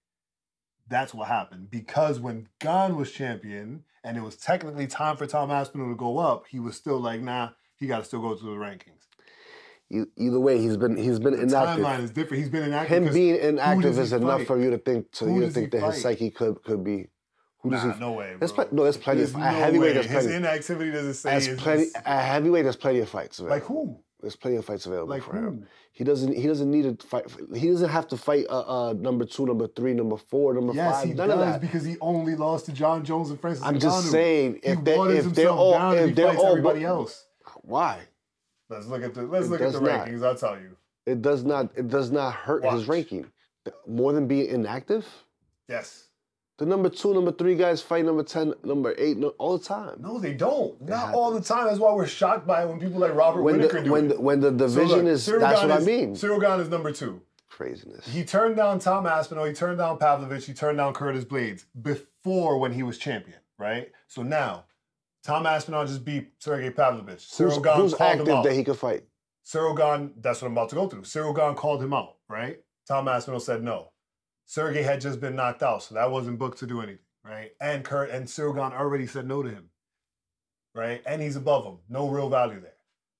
That's what happened. Because when Gane was champion, and it was technically time for Tom Aspinall to go up, he was still like, nah, he got to still go to the rankings. Either way, he's been inactive. The timeline is different. He's been inactive. Him being inactive is enough for you to think that his psyche could be. No way, bro. There's plenty of heavyweight. His inactivity doesn't say. At heavyweight, there's plenty of fights available. Like who? There's plenty of fights available for him. He doesn't need to fight. He doesn't have to fight number 2, number 3, number 4, number 5. Yes, he None of that. Because he only lost to John Jones and Francis Ngannou. I'm just saying if they're all everybody else. Why? Let's look at the rankings. I'll tell you. It does not hurt his ranking more than being inactive. Yes. The number 2, number 3 guys fight number 10, number 8 all the time. No, they don't. Not all the time. That's why we're shocked by it when people like Robbert Whittaker do it. When the division that's what I mean. Cyril Gane is number 2. Craziness. He turned down Tom Aspinall, he turned down Pavlovich, he turned down Curtis Blades before when he was champion, right? So now, Tom Aspinall just beat Sergey Pavlovich. Cyril Gane who's called him active out. that he could fight? Cyril Gane, that's what I'm about to go through. Cyril Gane called him out, right? Tom Aspinall said no. Sergey had just been knocked out, so that wasn't booked to do anything, right? And Cyril Gane already said no to him, right? And he's above him. No real value there.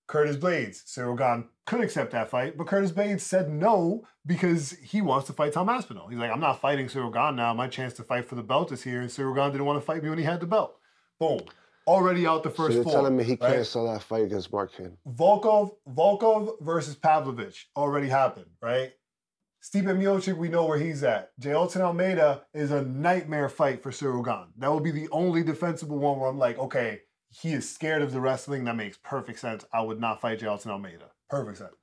Curtis Blades, Cyril Gane could accept that fight, but Curtis Blades said no because he wants to fight Tom Aspinall. He's like, I'm not fighting Cyril Gane now. My chance to fight for the belt is here, and Cyril Gane didn't want to fight me when he had the belt. Boom. Already out the first 4. So you're telling me he can't sell that fight against Markin? Volkov versus Pavlovich already happened, right? Stipe Miocic, we know where he's at. Jailton Almeida is a nightmare fight for Cyril Gane. That will be the only defensible one where I'm like, okay, he is scared of the wrestling. That makes perfect sense. I would not fight Jailton Almeida. Perfect sense.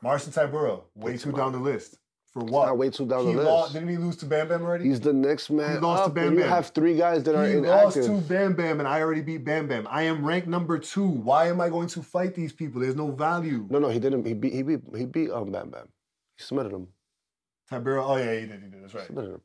Marcin Tybura, way too down the list. For what? It's not way too down the list. Didn't he lose to Bam Bam already? He's the next man. He lost to Bam Bam. You have 3 guys that are inactive. He lost to Bam Bam, and I already beat Bam Bam. I am ranked number 2. Why am I going to fight these people? There's no value. No, he didn't. He beat Bam Bam. He submitted him. Tybura, oh yeah, he did. That's right. Submitted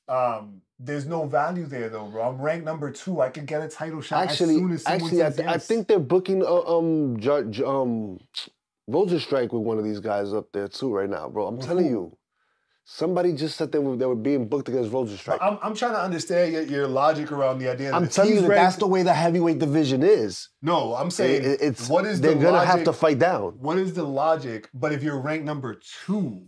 him. There's no value there though, bro. I'm ranked number 2. I could get a title shot as soon as someone says yes. I think they're booking Rosenstrike with one of these guys up there too right now, bro. I'm telling you. Somebody just said they were being booked against Rosenstrike. I'm trying to understand your logic around the idea that I'm telling you that's the way the heavyweight division is. No, I'm saying they're gonna have to fight down. What is the logic? But if you're ranked number 2,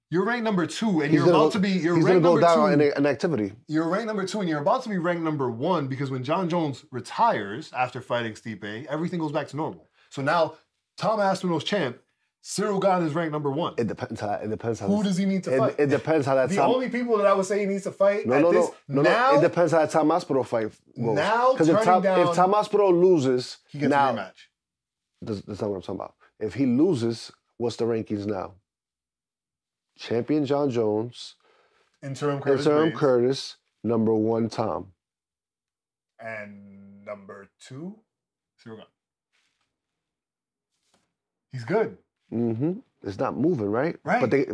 you're ranked number 2, and you're about to be. He's gonna go down in activity. You're ranked number 2, and you're about to be ranked number 1 because when John Jones retires after fighting Stipe, everything goes back to normal. So now Tom Aspinall's champ. Cyril Gane is ranked number 1. It depends how. Who does he need to fight? It depends how that. The only people that I would say he needs to fight No. It depends how that Tom Aspinall fight goes. Now, because if Tom Aspinall loses, he gets a rematch. That's not what I'm talking about. If he loses, what's the rankings now? Champion John Jones, interim Curtis, number 1 Tom, and number 2 Cyril Gane. He's good. Mm-hmm. It's not moving, right? Right. But the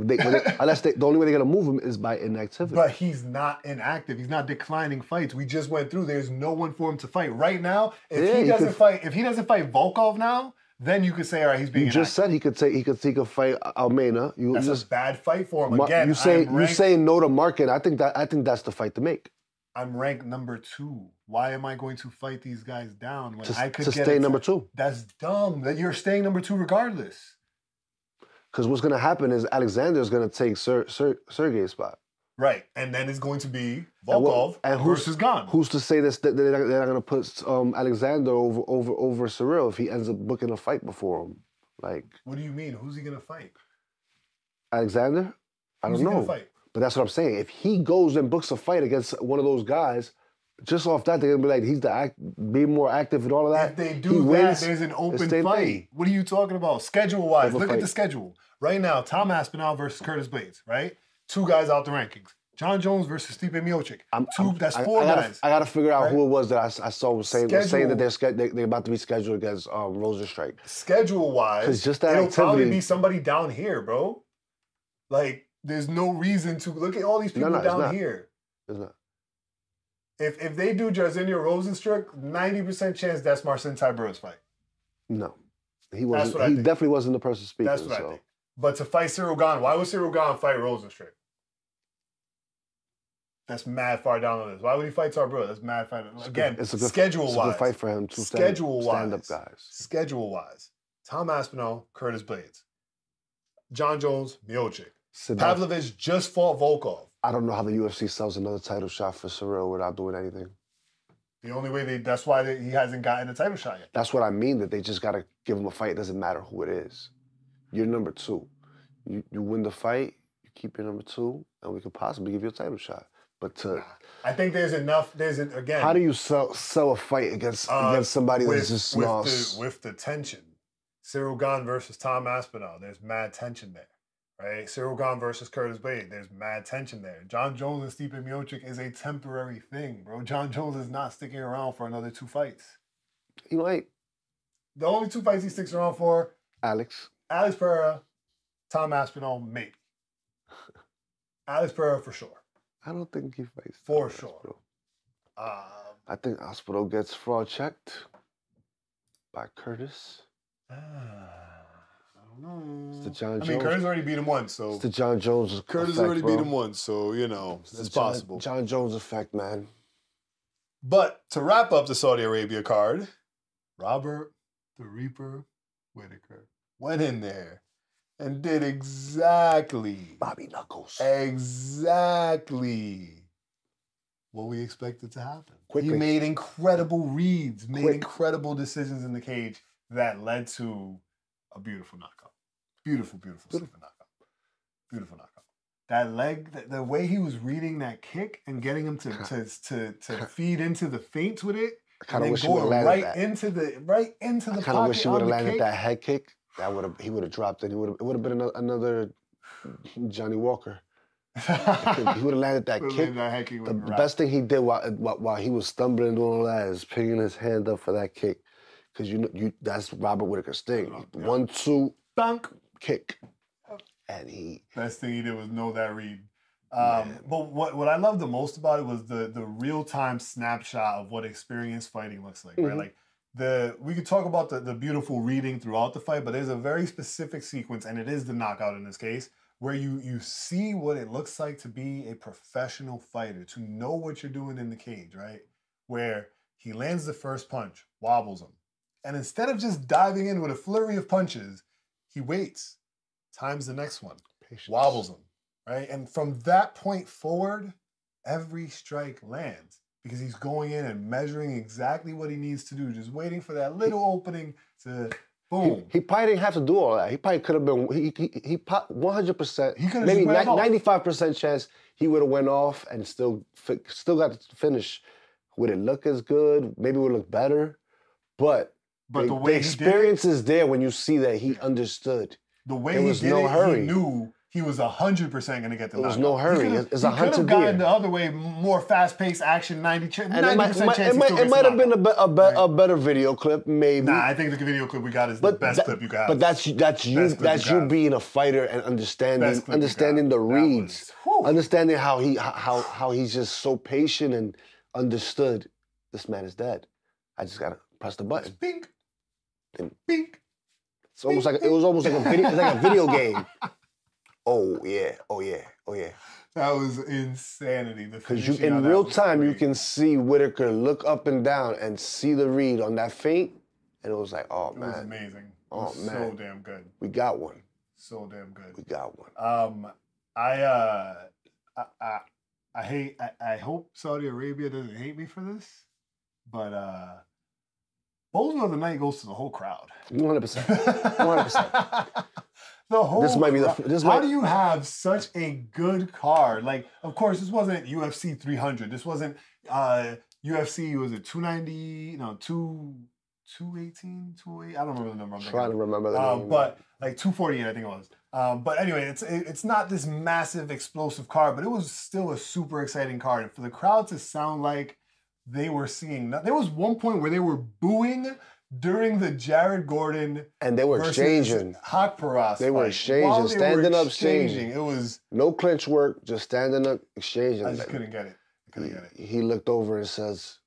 only way they're gonna move him is by inactivity. But he's not inactive. He's not declining fights. We just went through. There's no one for him to fight right now. If he doesn't fight Volkov now, then you could say, all right, he's being inactive. You just said he could fight Almeida. That's a bad fight for him. Again, you say no to Markin. I think that's the fight to make. I'm ranked number 2. Why am I going to fight these guys down when I could stay number 2? That's dumb. That you're staying number 2 regardless. Because what's going to happen is Alexander's going to take Sergey's spot. Right, and then it's going to be Volkov versus Gane. Who's to say that they're not going to put Alexander over Cyril if he ends up booking a fight before him? Like, what do you mean? Who's he going to fight? Alexander? I don't know. But that's what I'm saying. If he goes and books a fight against one of those guys, just off that, they're going to be like, he's be more active and all of that. If they do that, there's an open fight. What are you talking about? Schedule-wise, look at the schedule. Right now, Tom Aspinall versus Curtis Blades, right? 2 guys out the rankings. John Jones versus Stipe Miocic. That's 4 guys. I got to figure out who it was that I saw was saying that they're about to be scheduled against Rosenstrike. Schedule-wise, it'll probably be somebody down here, bro. Like, there's no reason to look at all these people down here. It's not. If they do Jairzinho Rosenstrike, 90% chance that's Marcin Tybura's fight. No. He wasn't. He definitely wasn't the person speaking. That's what I think. But to fight Cyril Gane, why would Cyril Gane fight Rosenstrike? That's mad far down the list. Why would he fight Tybura? That's mad far down. Again, schedule-wise. It's a good fight for him. 2 stand-up guys. Schedule-wise. Tom Aspinall, Curtis Blades. John Jones, Miocic. Pavlovich just fought Volkov. I don't know how the UFC sells another title shot for Cyril without doing anything. The only way that's why he hasn't gotten a title shot yet. That's what I mean, that they just got to give him a fight. It doesn't matter who it is. You're number 2. You win the fight, you keep your number 2, and we could possibly give you a title shot. But I think there's enough. Again. How do you sell a fight against somebody that's just with the tension? Cyril Gane versus Tom Aspinall. There's mad tension there, right? Cyril Gane versus Curtis Blade. There's mad tension there. John Jones and Stipe Miocic is a temporary thing, bro. John Jones is not sticking around for another 2 fights. He might. The only 2 fights he sticks around for, Alex Pereira, Tom Aspinall, maybe. Alex Pereira for sure. I don't think he fights. For sure. I think Aspinall gets fraud checked by Curtis. I don't know. It's the John Jones. I mean, Curtis already beat him once, so. It's the John Jones Curtis effect, already bro. beat him once, so, you know, it's possible. John Jones effect, man. But to wrap up the Saudi Arabia card, Robbert the Reaper Whittaker went in there and did exactly. Bobby Knuckles. Exactly what we expected to happen. Quickly. He made incredible reads, made incredible decisions in the cage that led to a beautiful knockout. Beautiful knockout. Beautiful knockout. That leg, the way he was reading that kick and getting him to feed into the feints with it, I kind of wish he would would have landed that. into the I kind of wish he would have landed that head kick. He would have dropped it. It would have been another Johnny Walker. He would have landed that kick. The best thing he did while he was stumbling doing all that is picking his hand up for that kick, because that's Robbert Whittaker's thing. 1, 2, dunk, kick, and he. Best thing he did was know that read. But what I loved the most about it was the real-time snapshot of what experienced fighting looks like, right? Like we could talk about the beautiful reading throughout the fight, but there's a very specific sequence, and it is the knockout in this case, where you see what it looks like to be a professional fighter, to know what you're doing in the cage, right? Where he lands the first punch, wobbles him, and instead of just diving in with a flurry of punches, he waits, times the next one, wobbles him. Right? And from that point forward, every strike lands because he's going in and measuring exactly what he needs to do, just waiting for that little opening to boom. He probably didn't have to do all that. He probably could have been, he 100%, maybe 95% chance he would have went off and still got to finish. Would it look as good? Maybe it would look better. But the experience is there when you see that he understood. The way he did it, he knew he was 100% going to get the knockout. There was no hurry. It's a hunter deer. He could have gotten the other way, more fast-paced action, 90% chance. It might have been a better video clip, maybe. Nah, I think the video clip we got is the best clip you got. But that's you being a fighter and understanding the reads, understanding how he's just so patient and understood. This man is dead. I just gotta press the button. Bink. Then, bink. It was almost like a video game. Oh yeah. That was insanity. Because in real time, you can see Whittaker look up and down and see the read on that feint, and it was like, oh man, it was amazing. Oh man, so damn good. We got one. So damn good. We got one. I hope Saudi Arabia doesn't hate me for this, but Bozeman of the Night goes to the whole crowd. 100%. 100%. The whole How do you have such a good card? Like, of course, this wasn't UFC 300. This wasn't UFC, was it 290? No, 218, 208? I don't remember the number. I'm trying to remember the number. But like 248, I think it was. But anyway, it's not this massive explosive card, but it was still a super exciting card. And for the crowd to sound like they were seeing, there was one point where they were booing during the Jared Gordon and they were exchanging Hakparas. They were exchanging, standing up, exchanging. It was no clinch work, just standing up, exchanging. I just couldn't get it. He looked over and says,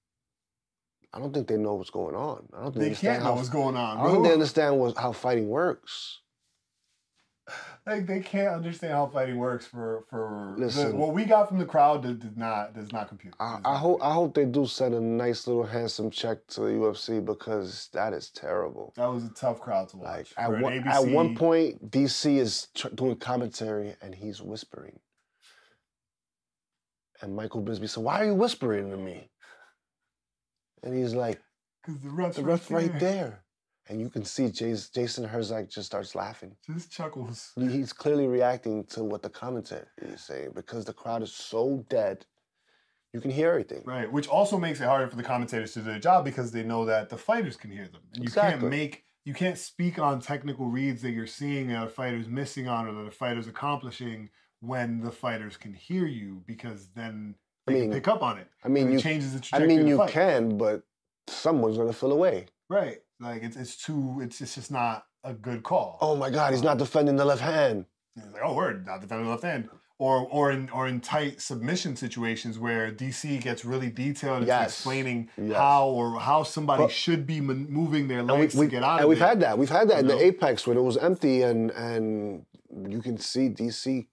"I don't think they know what's going on. I don't think they can't know what's going on. I don't think they understand how fighting works." Like they can't understand how fighting works for Listen, what we got from the crowd does not compute. I hope they do send a nice little handsome check to the UFC, because that is terrible. That was a tough crowd to watch. Like at one point, DC is doing commentary and he's whispering, and Michael Bisping said, "Why are you whispering to me?" And he's like, "Because the ref's right there." And you can see Jason Herzog just starts laughing. Just chuckles. He's clearly reacting to what the commentator is saying, because the crowd is so dead. You can hear everything. Right, which also makes it harder for the commentators to do their job, because they know that the fighters can hear them. And you can't make you can't speak on technical reads that you're seeing that a fighter's missing on or that a fighter's accomplishing when the fighters can hear you, because then they can pick up on it. I mean, it changes the trajectory of the fight. You can, but someone's gonna feel away. Right. Like it's just not a good call. Oh my God, he's not defending the left hand. Like, oh, word, not defending the left hand. Or in tight submission situations where DC gets really detailed in explaining how somebody should be moving their legs to get out of it. And we've had that. We've had that in the Apex when it was empty and you can see DC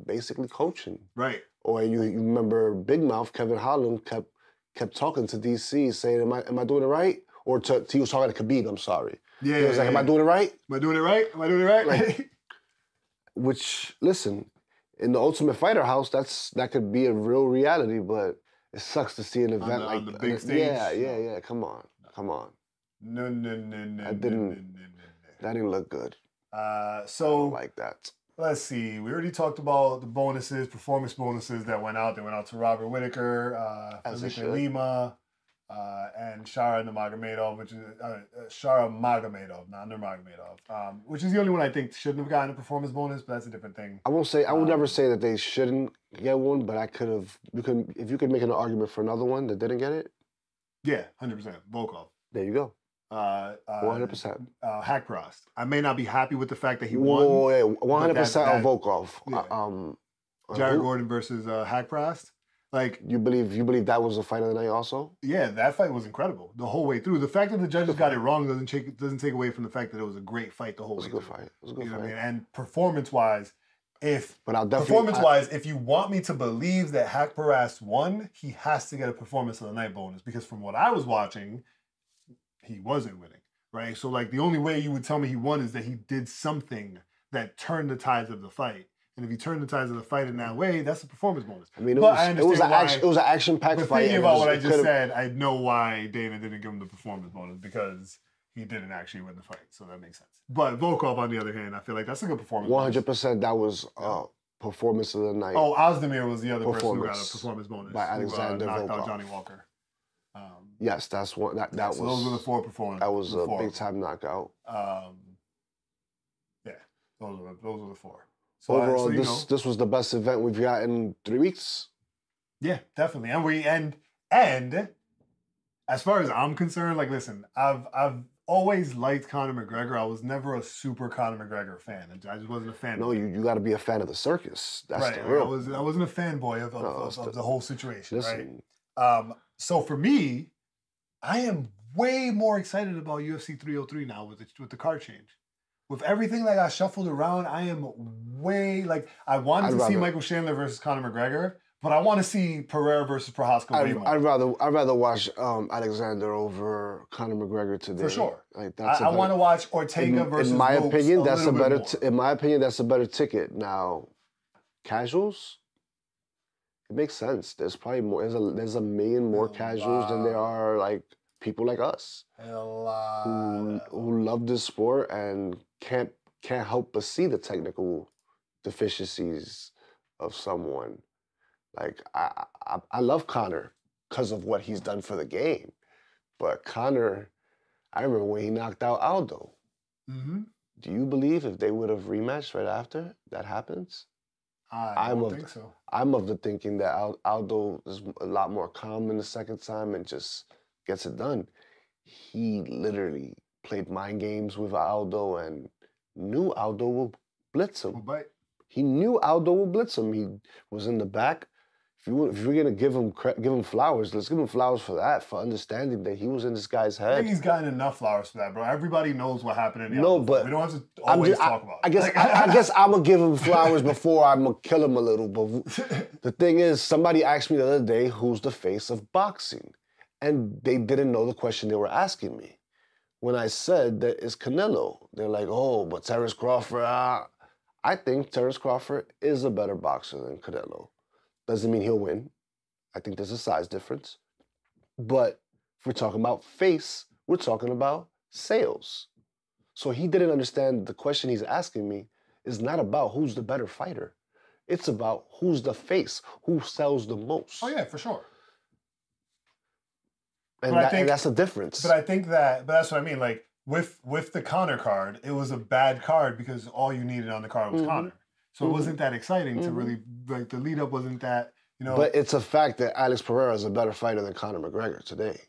basically coaching. Right. Or you remember Big Mouth Kevin Holland kept talking to DC saying, "Am I doing it right?" Or he was talking to Khabib. I'm sorry. Yeah. He was like, "Am I doing it right? Am I doing it right? Am I doing it right?" Like, which, listen, in the Ultimate Fighter house, that could be a real reality, but it sucks to see an event on the big stage. Yeah. Come on. No. That didn't look good. So I don't like that. Let's see. We already talked about the bonuses, performance bonuses that went out. They went out to Robbert Whittaker, Felipe Lima, and Shara Magomedov, which is Shara Magomedov, not Nurmagomedov, which is the only one I think shouldn't have gotten a performance bonus, but that's a different thing. I would never say that they shouldn't get one, but if you could make an argument for another one that didn't get it. Yeah, 100%. Volkov. There you go. 100%. Hackprost. I may not be happy with the fact that he won. 100% on Volkov. Yeah. Jared Gordon versus Hackprost. Like, you believe that was the fight of the night also? Yeah, that fight was incredible the whole way through. The fact that the judges got it wrong doesn't take away from the fact that it was a great fight the whole way through. It was a good fight. What I mean? And performance-wise, if you want me to believe that Hackprost won, he has to get a performance of the night bonus, because from what I was watching, he wasn't winning, right? So like the only way you would tell me he won is that he did something that turned the tides of the fight. And if he turned the tides of the fight in that way, that's a performance bonus. I mean, it was an action-packed fight. But thinking about what I just said, I know why Dana didn't give him the performance bonus, because he didn't actually win the fight. So that makes sense. But Volkov, on the other hand, I feel like that's a good performance 100%, that was performance of the night. Oh, Ozdemir was the other person who got a performance bonus. By Alexander knocked Volkov. out Johnny Walker. Yes, that's one. That was. So those were the 4 performances. That was a big-time knockout. Yeah, those were the 4. So overall, this was the best event we've got in 3 weeks. Yeah, definitely. And as far as I'm concerned, like, listen, I've always liked Conor McGregor. I was never a super Conor McGregor fan. I just wasn't a fan. No, you got to be a fan of the circus. That's right. The real. I wasn't a fanboy of the whole situation. Listen. Right. So for me, I am way more excited about UFC 303 now with the card change. With everything that got shuffled around, I am way, like, I wanted to see Michael Chandler versus Conor McGregor, but I want to see Pereira versus Prochazka way more. I'd rather watch Alexander over Conor McGregor today. For sure. Like, I want to watch Ortega versus In my opinion, that's a better ticket. Now, casuals, it makes sense. There's probably more. There's a million more casuals than there are like people like us who love this sport and can't help but see the technical deficiencies of someone. Like, I love Conor because of what he's done for the game, but Conor, I remember when he knocked out Aldo. Mm-hmm. Do you believe if they would have rematched right after that happens? I don't think so. I'm of the thinking that Aldo is a lot more calm in the second time and just gets it done. He literally played mind games with Aldo and knew Aldo will blitz him. He knew Aldo will blitz him. He was in the back. If you're gonna give him flowers, let's give him flowers for that, for understanding that he was in this guy's head. I think he's gotten enough flowers for that, bro. Everybody knows what happened in the Aldo but fight. We don't have to always talk about it. I guess I'm gonna give him flowers before I'm gonna kill him a little. But the thing is, somebody asked me the other day, who's the face of boxing? And they didn't know the question they were asking me. When I said that it's Canelo, they're like, oh, but Terence Crawford. I think Terence Crawford is a better boxer than Canelo. Doesn't mean he'll win. I think there's a size difference. But if we're talking about face, we're talking about sales. So he didn't understand the question he's asking me is not about who's the better fighter. It's about who's the face, who sells the most. Oh, yeah, for sure. And that's the difference. But I think but that's what I mean. Like, with the Conor card, it was a bad card because all you needed on the card was Conor. So it wasn't that exciting to really, like, the lead up wasn't that, you know. But it's a fact that Alex Pereira is a better fighter than Conor McGregor today.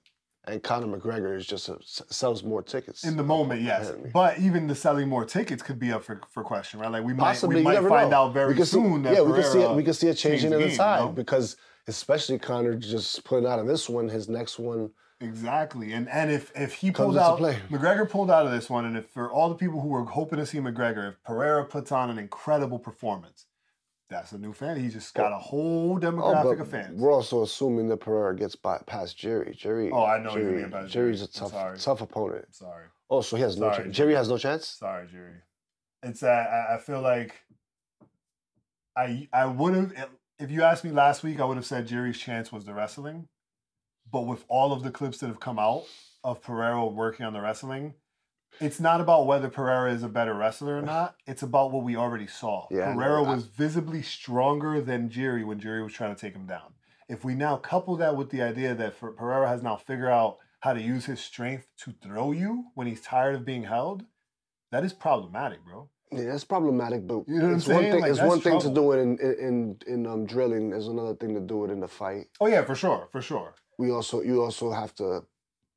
And Conor McGregor is just sells more tickets. In the moment, yes. But even the selling more tickets could be up for question, right? Like, we might find out very soon that we could see a changing in the tide, you know? Because especially Conor just pulling out of this one, his next one. Exactly. And if he pulled out, McGregor pulled out of this one, and if for all the people who were hoping to see McGregor, if Pereira puts on an incredible performance, that's a new fan. He just got a whole demographic of fans. We're also assuming that Pereira gets past Jerry. I know you're going about Jerry's a tough opponent. Sorry. Oh, so he has no chance. Jerry has no chance? Sorry, Jerry. It's I feel like I would have, if you asked me last week, I would have said Jerry's chance was the wrestling. But with all of the clips that have come out of Pereira working on the wrestling, it's not about whether Pereira is a better wrestler or not. It's about what we already saw. Yeah, Pereira was visibly stronger than Jerry when Jerry was trying to take him down. If we now couple that with the idea that Pereira has now figured out how to use his strength to throw you when he's tired of being held, that is problematic, bro. Yeah, that's problematic, but you know what I'm saying? It's one thing to do it in drilling. There's another thing to do it in the fight. Oh yeah, for sure. You also have to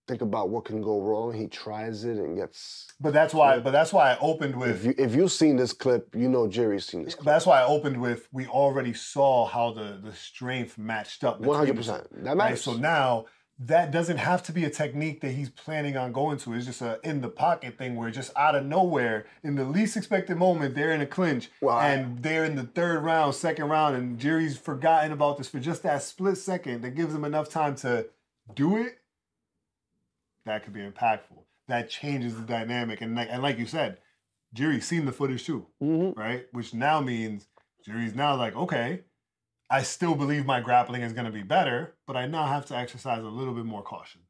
think about what can go wrong. He tries it and gets. But that's why I opened with. If you've seen this clip, you know Jerry's seen this clip. But that's why I opened with. We already saw how the strength matched up. 100%. That matters. Right? So now that doesn't have to be a technique that he's planning on going to. It's just a in the pocket thing where just out of nowhere, in the least expected moment, they're in a clinch and they're in the third round, second round, and Jerry's forgotten about this for just that split second that gives him enough time to do it. That could be impactful. That changes the dynamic, and like you said, Jerry's seen the footage too, right? Which now means Jerry's now like, okay, I still believe my grappling is going to be better, but I now have to exercise a little bit more caution,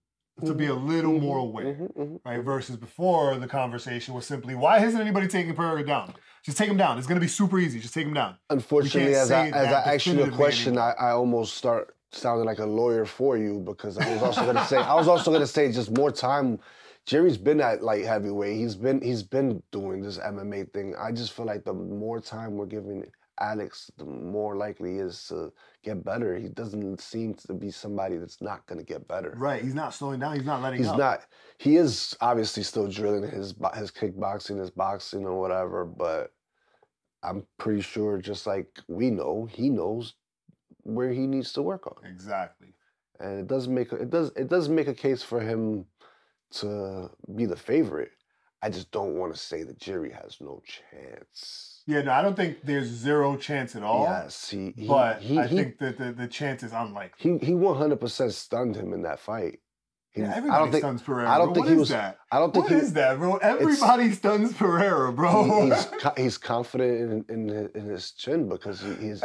to be a little more aware, right? Versus before, the conversation was simply, why isn't anybody taking Pereira down? Just take him down. It's going to be super easy. Just take him down. Unfortunately, as I ask you a question, I almost start sounding like a lawyer for you, because I was also going to say just more time. Jerry's been at light heavyweight. He's been doing this MMA thing. I just feel like the more time we're giving Alex, the more likely he is to get better. He doesn't seem to be somebody that's not going to get better. Right. He's not slowing down. He's not letting up. He's not. He is obviously still drilling his kickboxing, his boxing or whatever, but I'm pretty sure, just like we know, he knows where he needs to work on. Exactly. And it does make a case for him to be the favorite. I just don't want to say that Jerry has no chance. Yeah, no, I don't think there's zero chance at all. Yes, I think that the chance is unlikely. He 100% stunned him in that fight. Everybody stuns Pereira. I don't think what is that, bro? Everybody stuns Pereira, bro. He's confident in his chin because his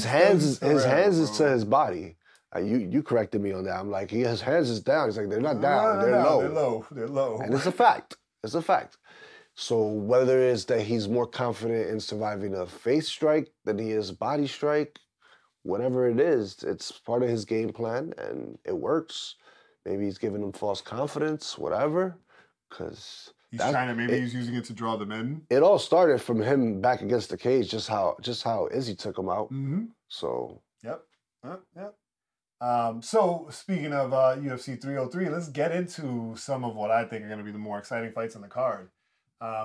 hands is to his body. You corrected me on that. I'm like, his hands is down. He's like, they're not down. They're low. They're low. And it's a fact. It's a fact. So whether it's that he's more confident in surviving a face strike than he is a body strike, whatever it is, it's part of his game plan and it works. Maybe he's giving him false confidence, whatever, because he's using it to draw them in. It all started from him back against the cage, just how Izzy took him out. So yep. So speaking of UFC 303, let's get into some of what I think are going to be the more exciting fights on the card.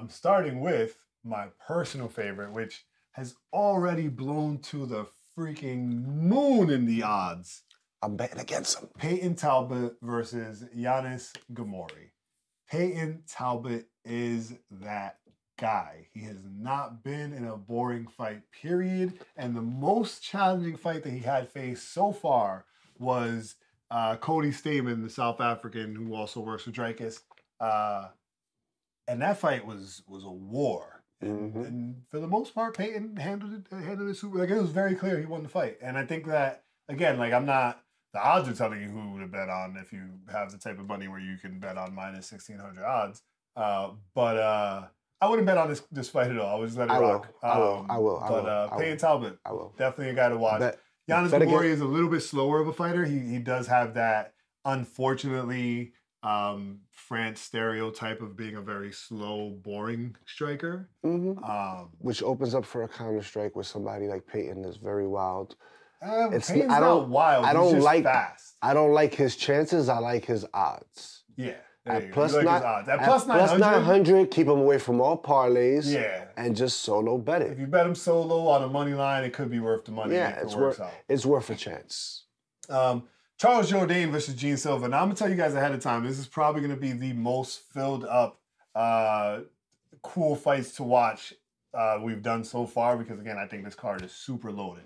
Starting with my personal favorite, which has already blown to the freaking moon in the odds. I'm betting against him. Peyton Talbot versus Yanis Gamori. Peyton Talbot is that guy. He has not been in a boring fight, period. And the most challenging fight that he had faced so far was Cody Stamann, the South African who also works with Dreykus. And that fight was a war. And for the most part, Peyton handled it super. Like, it was very clear he won the fight. And I think that, again, like, the odds are telling you who to bet on if you have the type of money where you can bet on minus 1,600 odds. But I wouldn't bet on this fight at all. I would just let it rock. I will. But Peyton Talbot, definitely a guy to watch. Yanis Gamori is a little bit slower of a fighter. He does have that, unfortunately, France stereotype of being a very slow, boring striker. Which opens up for a counter strike with somebody like Peyton is very wild. Peyton's not wild. He's just fast. I don't like his chances. I like his odds. Yeah. At plus 900, keep him away from all parlays. Yeah. And just solo bet it. If you bet him solo on a money line, it could be worth the money. Yeah, it's worth a chance. Charles Jourdain versus Gene Silva. Now, I'm going to tell you guys ahead of time, this is probably going to be the most filled up, cool fights to watch we've done so far because, again, I think this card is super loaded.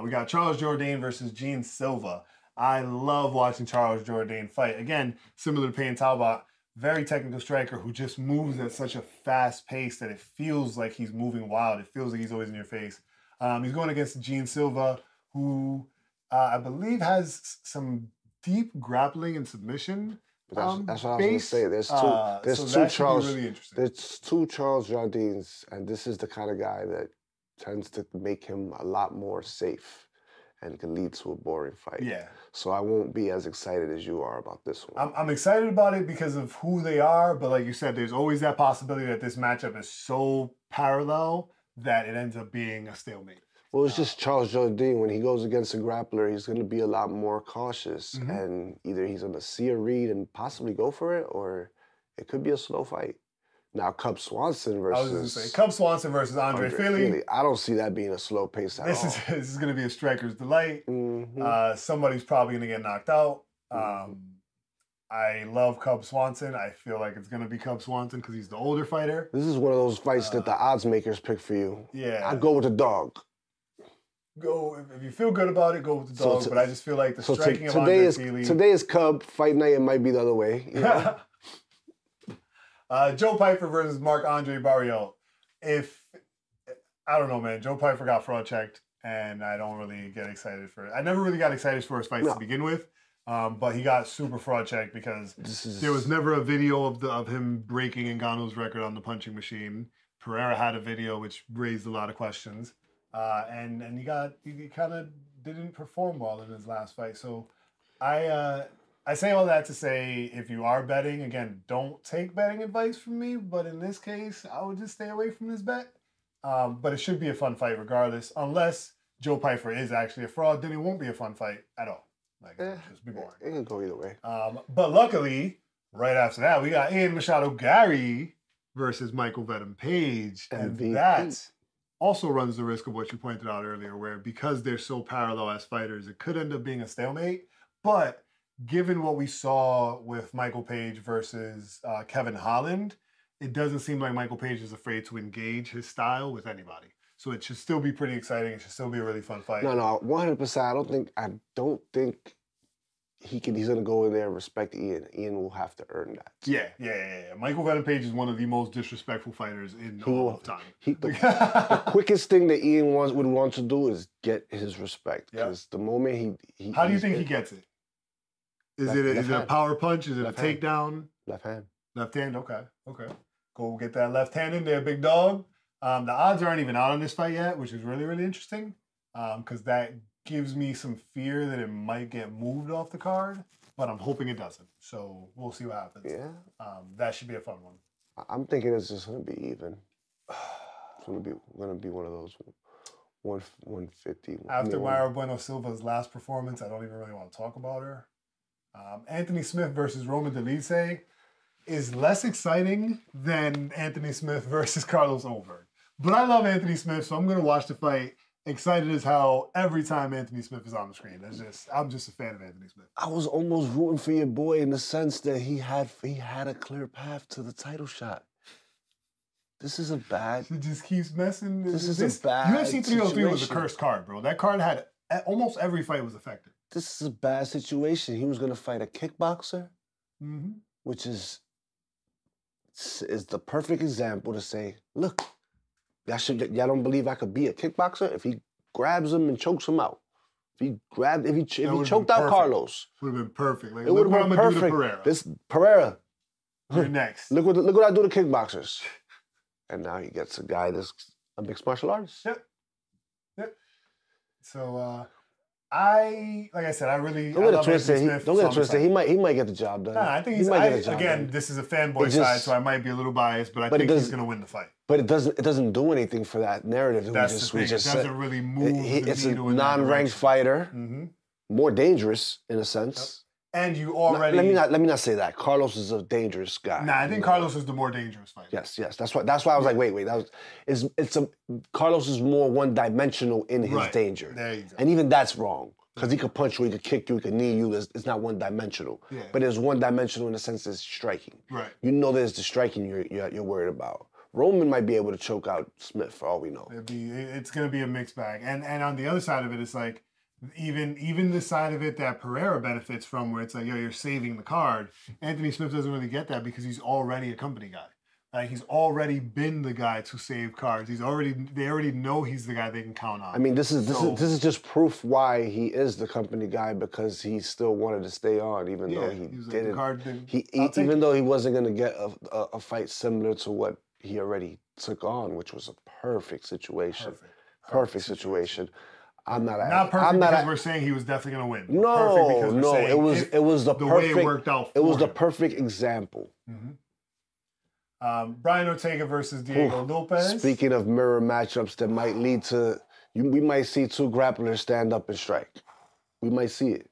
We got Charles Jourdain versus Gene Silva. I love watching Charles Jourdain fight. Again, similar to Payne Talbot, very technical striker who just moves at such a fast pace that it feels like he's moving wild. It feels like he's always in your face. He's going against Gene Silva, who I believe has some deep grappling and submission. That's what I was going to say. There's two Charles Jourdains, and this is the kind of guy that tends to make him a lot more safe and can lead to a boring fight. Yeah. So I won't be as excited as you are about this one. I'm excited about it because of who they are, but like you said, there's always that possibility that this matchup is so parallel that it ends up being a stalemate. Well, it's just Charles Jourdain. When he goes against a grappler, he's going to be a lot more cautious. And either he's going to see a read and possibly go for it, or it could be a slow fight. Now, Cub Swanson versus... I was going to say, Cub Swanson versus Andre Fili. I don't see that being a slow pace at all. This is going to be a striker's delight. Somebody's probably going to get knocked out. I love Cub Swanson. I feel like it's going to be Cub Swanson because he's the older fighter. This is one of those fights that the odds makers pick for you. Yeah. I'd go with the dog. Go if you feel good about it, go with the dog. But I just feel like the striking of Andre Fili... Today is Cub. Fight night, it might be the other way. You know? Joe Pyfer versus Marc-Andre Barriault. I don't know, man. Joe Pyfer got fraud checked, and I don't really get excited for it. I never really got excited for his fights to begin with, but he got super fraud checked because there was never a video of him breaking Ngannou's record on the punching machine. Pereira had a video which raised a lot of questions, and he kind of didn't perform well in his last fight. So I say all that to say, if you are betting, again, don't take betting advice from me. But in this case, I would just stay away from this bet. But it should be a fun fight regardless. Unless Joe Pyfer is actually a fraud, then it won't be a fun fight at all. Like, it'll just be boring. It can go either way. But luckily, right after that, we got Ian Machado Gary versus Michael Venom Page. And that also runs the risk of what you pointed out earlier, where because they're so parallel as fighters, it could end up being a stalemate. But given what we saw with Michael Page versus Kevin Holland, it doesn't seem like Michael Page is afraid to engage his style with anybody. So it should still be pretty exciting. It should still be a really fun fight. No, 100%. I don't think he's going to go in there and respect Ian. Ian will have to earn that. Yeah. Michael Venom Page is one of the most disrespectful fighters in all of time. The quickest thing that Ian would want to do is get his respect. Because the moment he How do you think he gets it? Is it a power punch? Is it a takedown? Left hand. Left hand, okay. Go get that left hand in there, big dog. The odds aren't even out on this fight yet, which is really, really interesting. Because that gives me some fear that it might get moved off the card, but I'm hoping it doesn't. So we'll see what happens. Yeah. That should be a fun one. I'm thinking it's just going to be even. It's going to be one of those 150. After Mayra Bueno Silva's last performance, I don't even really want to talk about her. Anthony Smith versus Roman Dolidze is less exciting than Anthony Smith versus Carlos Ulberg. But I love Anthony Smith, so I'm going to watch the fight excited as hell every time Anthony Smith is on the screen. I'm just a fan of Anthony Smith. I was almost rooting for your boy in the sense that he had a clear path to the title shot. This is a bad... He just keeps messing. This is a bad UFC 303 was a cursed card, bro. That card had... Almost every fight was affected. This is a bad situation. He was going to fight a kickboxer, which is the perfect example to say, look, y'all don't believe I could be a kickboxer? If he grabs him and chokes him out. If he choked out Carlos. Would have been perfect. Like, it would have been perfect. Pereira. You're next. Look what I do to kickboxers. And now he gets a guy that's a mixed martial artist. Yep. So like I said, I really don't get it twisted. Don't get it twisted. He might get the job done. Nah, I think he might get the job done. This is a fanboy side, so I might be a little biased, but I think he's gonna win the fight. But it doesn't do anything for that narrative. That's the thing. It doesn't really move. It's a non-ranked fighter, more dangerous in a sense. And you already let me not say that. Carlos is a dangerous guy. Nah, I think Carlos is the more dangerous fighter. Yes. That's why I was like, wait. Carlos is more one-dimensional in his danger. There you go. And even that's wrong. Because he could punch you, he could kick you, he could knee you. It's not one-dimensional. Yeah. But it's one-dimensional in the sense it's striking. Right. You know there's the striking you're worried about. Roman might be able to choke out Smith for all we know. It's going to be a mixed bag. And on the other side of it, it's like, even the side of it that Pereira benefits from, where it's like, you're saving the card. Anthony Smith doesn't really get that because he's already a company guy. Like, he's already been the guy to save cards. They already know he's the guy they can count on. I mean, this is just proof why he is the company guy, because he still wanted to stay on, even though he didn't. Even though he wasn't going to get a fight similar to what he already took on, which was a perfect situation. Perfect situation. Not perfect because we're saying he was definitely going to win. No, it was the perfect way it worked out. It was the perfect example. Brian Ortega versus Diego Lopez. Speaking of mirror matchups that might lead to, we might see two grapplers stand up and strike. We might see it.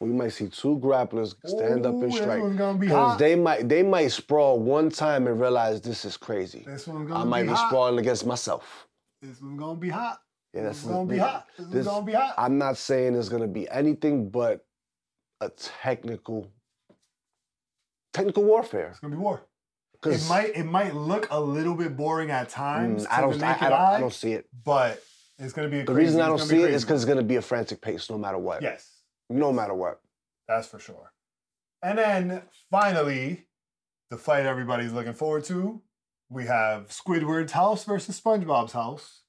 We might see two grapplers stand up and strike. Because they might sprawl one time and realize this is crazy. I might be sprawling against myself. This one's gonna be hot. Yeah, this is gonna be hot. This is gonna be hot. I'm not saying it's gonna be anything but a technical warfare. It's gonna be war. It might look a little bit boring at times. I don't see it. But it's gonna be the reason I don't see it is because it's gonna be a frantic pace, no matter what. Yes. No matter what. That's for sure. And then finally, the fight everybody's looking forward to. We have Squidward's house versus SpongeBob's house.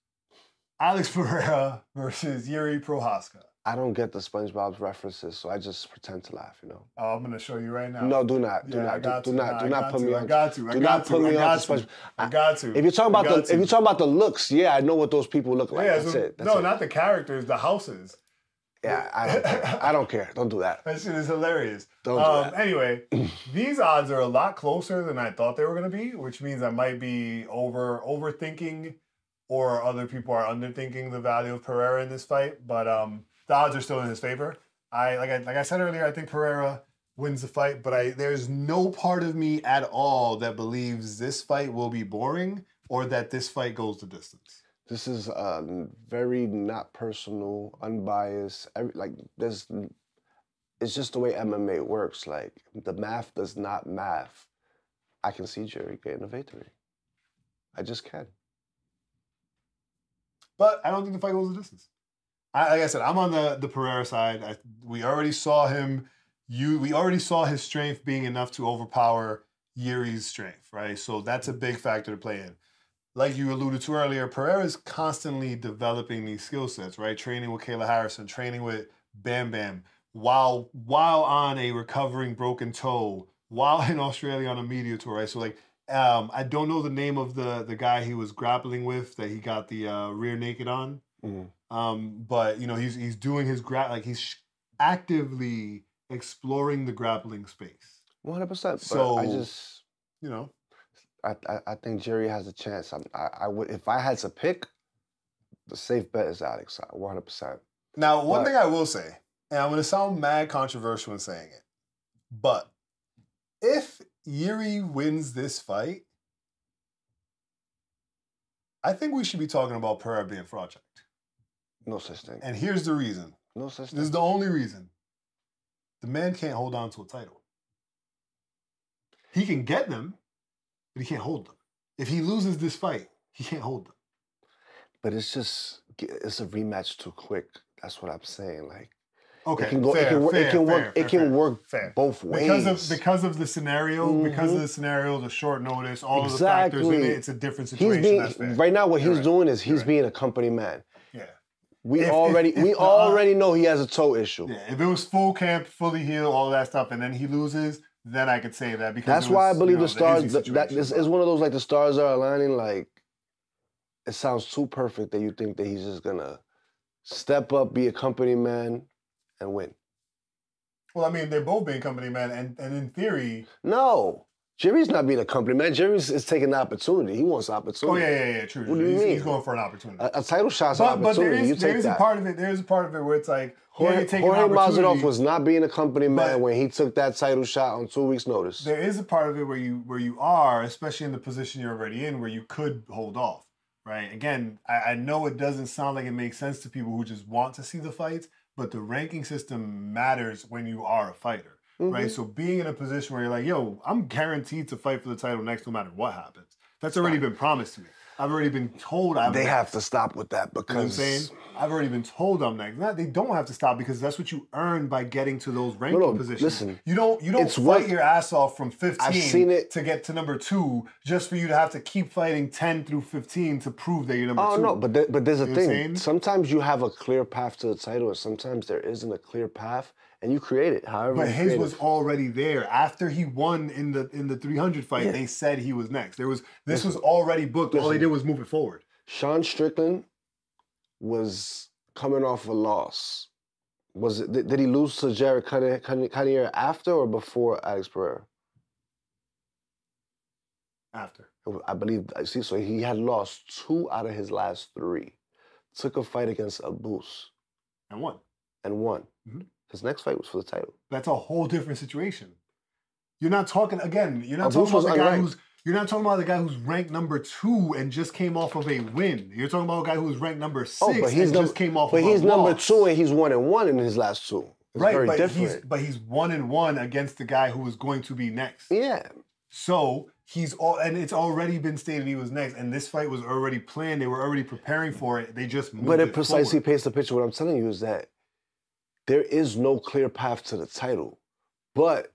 Alex Pereira versus Yuri Prohaska. I don't get the SpongeBob's references, so I just pretend to laugh, you know. Oh, I'm gonna show you right now. No, do not. Do not put me on. I got to. Do not put me on SpongeBob. I got to. If you're talking about the looks, yeah, I know what those people look like. That's it. Not the characters, the houses. Yeah, I don't care. Don't do that. That shit is hilarious. Don't do that. Anyway, these odds are a lot closer than I thought they were going to be, which means I might be overthinking, or other people are underthinking the value of Pereira in this fight. But the odds are still in his favor. Like I said earlier, I think Pereira wins the fight, but there's no part of me at all that believes this fight will be boring or that this fight goes the distance. This is very not personal, unbiased. It's just the way MMA works. Like, the math does not math. I can see Jerry getting a victory. I just can. But I don't think the fight goes the distance. Like I said, I'm on the Pereira side. We already saw him. We already saw his strength being enough to overpower Yuri's strength, right? So that's a big factor to play in. Like you alluded to earlier, Pereira is constantly developing these skill sets, right? Training with Kayla Harrison, training with Bam Bam, while on a recovering broken toe, while in Australia on a media tour, right? So, like, I don't know the name of the guy he was grappling with that he got the rear naked on. But, you know, he's doing his he's actively exploring the grappling space. 100%. So, I just, you know, I think Jerry has a chance. I would, if I had to pick, the safe bet is Alex, 100%. Now, one thing I will say, and I'm going to sound mad controversial in saying it, but if Yuri wins this fight, I think we should be talking about Pereira being fraud checked. No such thing. And here's the reason. No such thing. This is the only reason. The man can't hold on to a title. He can get them, but he can't hold them. If he loses this fight, he can't hold them. But it's a rematch too quick. That's what I'm saying. Like, okay, it can work both ways. Because of the scenario, the short notice, all of the factors in it, it's a different situation. Right now, what he's doing is he's being a company man. Yeah. We already know he has a toe issue. Yeah, if it was full camp, fully healed, all that stuff, and then he loses, then I could say that. Because that's why I believe the stars, that is one of those, like, the stars are aligning. Like, it sounds too perfect that you think that he's just gonna step up, be a company man, and win. Well, I mean, they're both being company man, and in theory... No. Jimmy's not being a company man. Jimmy's is taking the opportunity. He wants opportunity. Oh, yeah, true. What do you mean? He's going for an opportunity. A title shot's an opportunity. But there is a part of it. There is a part of it where it's like, Jorge Masvidal was not being a company man when he took that title shot on 2 weeks' notice. There is a part of it where you are, especially in the position you're already in, where you could hold off, right? Again, I know it doesn't sound like it makes sense to people who just want to see the fights, but the ranking system matters when you are a fighter. Right, so being in a position where you're like, yo, I'm guaranteed to fight for the title next no matter what happens. That's already been promised to me. I've already been told I'm They next. have to stop with that because... You know what I'm saying? I've already been told I'm next. They don't have to stop because that's what you earn by getting to those ranking positions. Listen, you don't fight your ass off from 15 to get to number 2 just for you to have to keep fighting 10 through 15 to prove that you're number 2. Oh, no, but there's a thing. Sometimes you have a clear path to the title and sometimes there isn't a clear path. And you create it, however. But his was already there after he won in the 300 fight. Yeah. They said he was next. This was already booked. All he did was move it forward. Sean Strickland was coming off a loss. Did he lose to Jared Cannonier after or before Alex Pereira? After. I believe. See, so he had lost 2 out of his last 3. Took a fight against Abus. And won. Mm-hmm. His next fight was for the title. That's a whole different situation. You're not talking again. You're not talking about the guy who's. You're not talking about the guy who's ranked number 2 and just came off of a win. You're talking about a guy who's ranked number 6 and just came off of a loss. But he's number 2 and he's 1-1 in his last 2. It's right, very but different. he's 1-1 against the guy who was going to be next. Yeah. So and it's already been stated he was next, and this fight was already planned. They were already preparing for it. They just moved But it precisely paints the picture. What I'm telling you is that there is no clear path to the title, but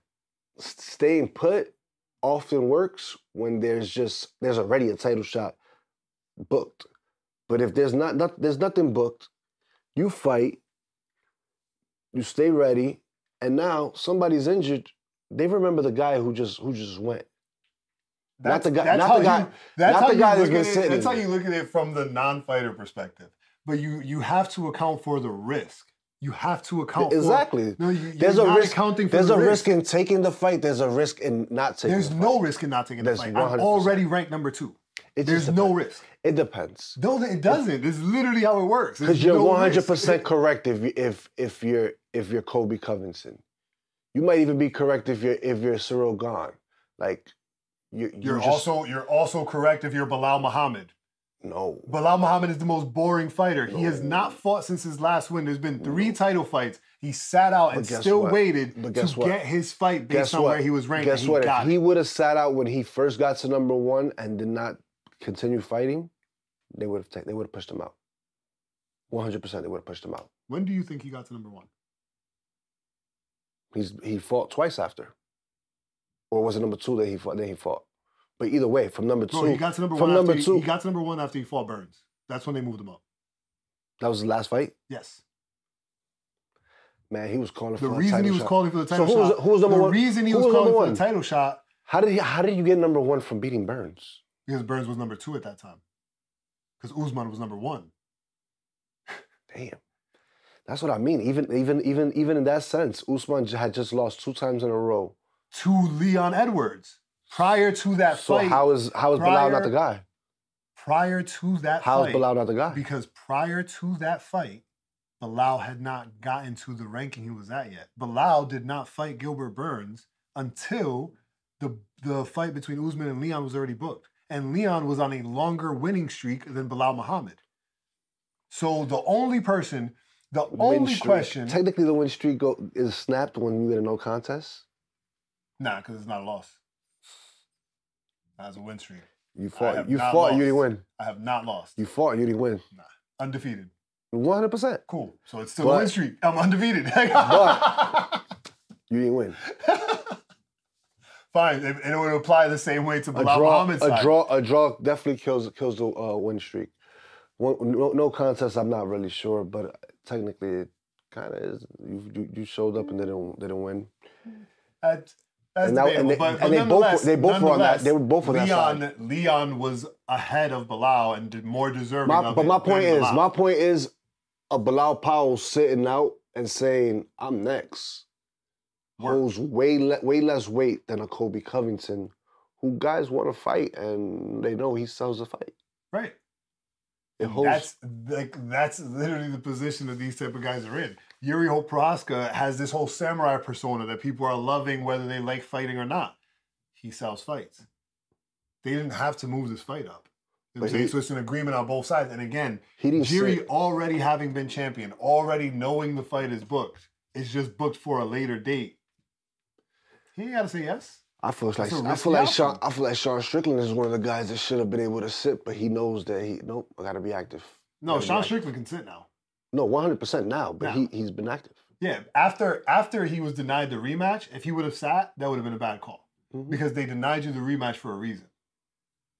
staying put often works when there's already a title shot booked. But if there's nothing booked, you fight, you stay ready, and now somebody's injured. They remember the guy who just went. Not the guy that's been sitting. That's how you look at it from the non-fighter perspective. But you have to account for the risk. You have to account exactly. for... There's a risk. There's a risk in taking the fight. There's a risk in not taking the fight. There's no risk in not taking the fight. 100%. I'm already ranked number 2. There's no risk. It depends. No, it doesn't. It's literally how it works. Because you're 100% correct if you're Kobe Covington. You might even be correct if you're Cyril Gahn. Like you're also correct if you're Bilal Muhammad. No. Bilal Muhammad is the most boring fighter. No. He has not fought since his last win. There's been 3 title fights. He sat out and still waited to get his fight based on where he was ranked. Guess what? If he would have sat out when he first got to number 1 and did not continue fighting, they would have pushed him out. 100% they would have pushed him out. When do you think he got to number 1? He fought twice after. Or was it number 2 that he fought? Then he fought. But either way, from number 2. He got to number 1 he got to number 1 after he fought Burns. That's when they moved him up. That was his last fight? Yes. Man, he was calling for the reason he was calling for the title shot. So who was number 1? The reason he was calling for the title shot. How did you get number 1 from beating Burns? Because Burns was number 2 at that time. Because Usman was number 1. Damn. That's what I mean. Even in that sense, Usman had just lost 2 times in a row to Leon Edwards. Prior to that fight. So how is Bilal not the guy? Prior to that fight. How is Bilal not the guy? Because prior to that fight, Bilal had not gotten to the ranking he was at yet. Bilal did not fight Gilbert Burns until the fight between Usman and Leon was already booked. And Leon was on a longer winning streak than Bilal Muhammad. So the only question... Technically, the win streak is snapped when you get a no contest? Nah, because it's not a loss. That's a win streak. You fought, you didn't win. I have not lost. You fought, you didn't win. Nah, undefeated. 100%. Cool. So it's still a win streak. I'm undefeated. But you didn't win. Fine. And it would apply the same way to Bilal Muhammad's side. A draw definitely kills the win streak. No contest, I'm not really sure, but technically it kind of is. You showed up and they didn't win. They both were on that. They were both on that side. Leon was ahead of Bilal and more deserving. My point is, a Bilal Powell sitting out and saying, I'm next, holds way less weight than a Kobe Covington, who guys want to fight and they know he sells a fight. Right. It holds. That's literally the position that these type of guys are in. Yuri Prochazka has this whole samurai persona that people are loving whether they like fighting or not. He sells fights. They didn't have to move this fight up. So it's an agreement on both sides. And again, Jiri already having been champion, already knowing the fight is booked, it's just booked for a later date. He ain't got to say yes. I feel like Sean Strickland is one of the guys that should have been able to sit, but he knows that I got to be active. No, Sean Strickland can sit now. No, 100% now, but he's been active. Yeah, after he was denied the rematch, if he would have sat, that would have been a bad call. Mm-hmm. Because they denied you the rematch for a reason.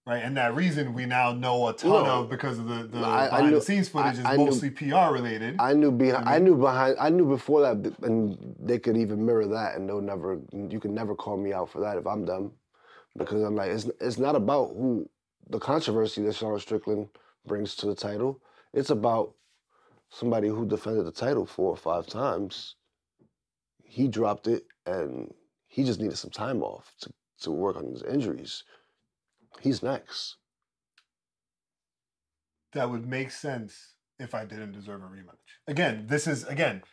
Right, and that reason we now know a ton of because of the behind the scenes footage is mostly PR related. I knew before that, and they could even mirror that, and you can never call me out for that if I'm them, because I'm like, it's not about who the controversy that Sean Strickland brings to the title. It's about somebody who defended the title 4 or 5 times. He dropped it, and he just needed some time off to work on his injuries. He's next. That would make sense if I didn't deserve a rematch. Again,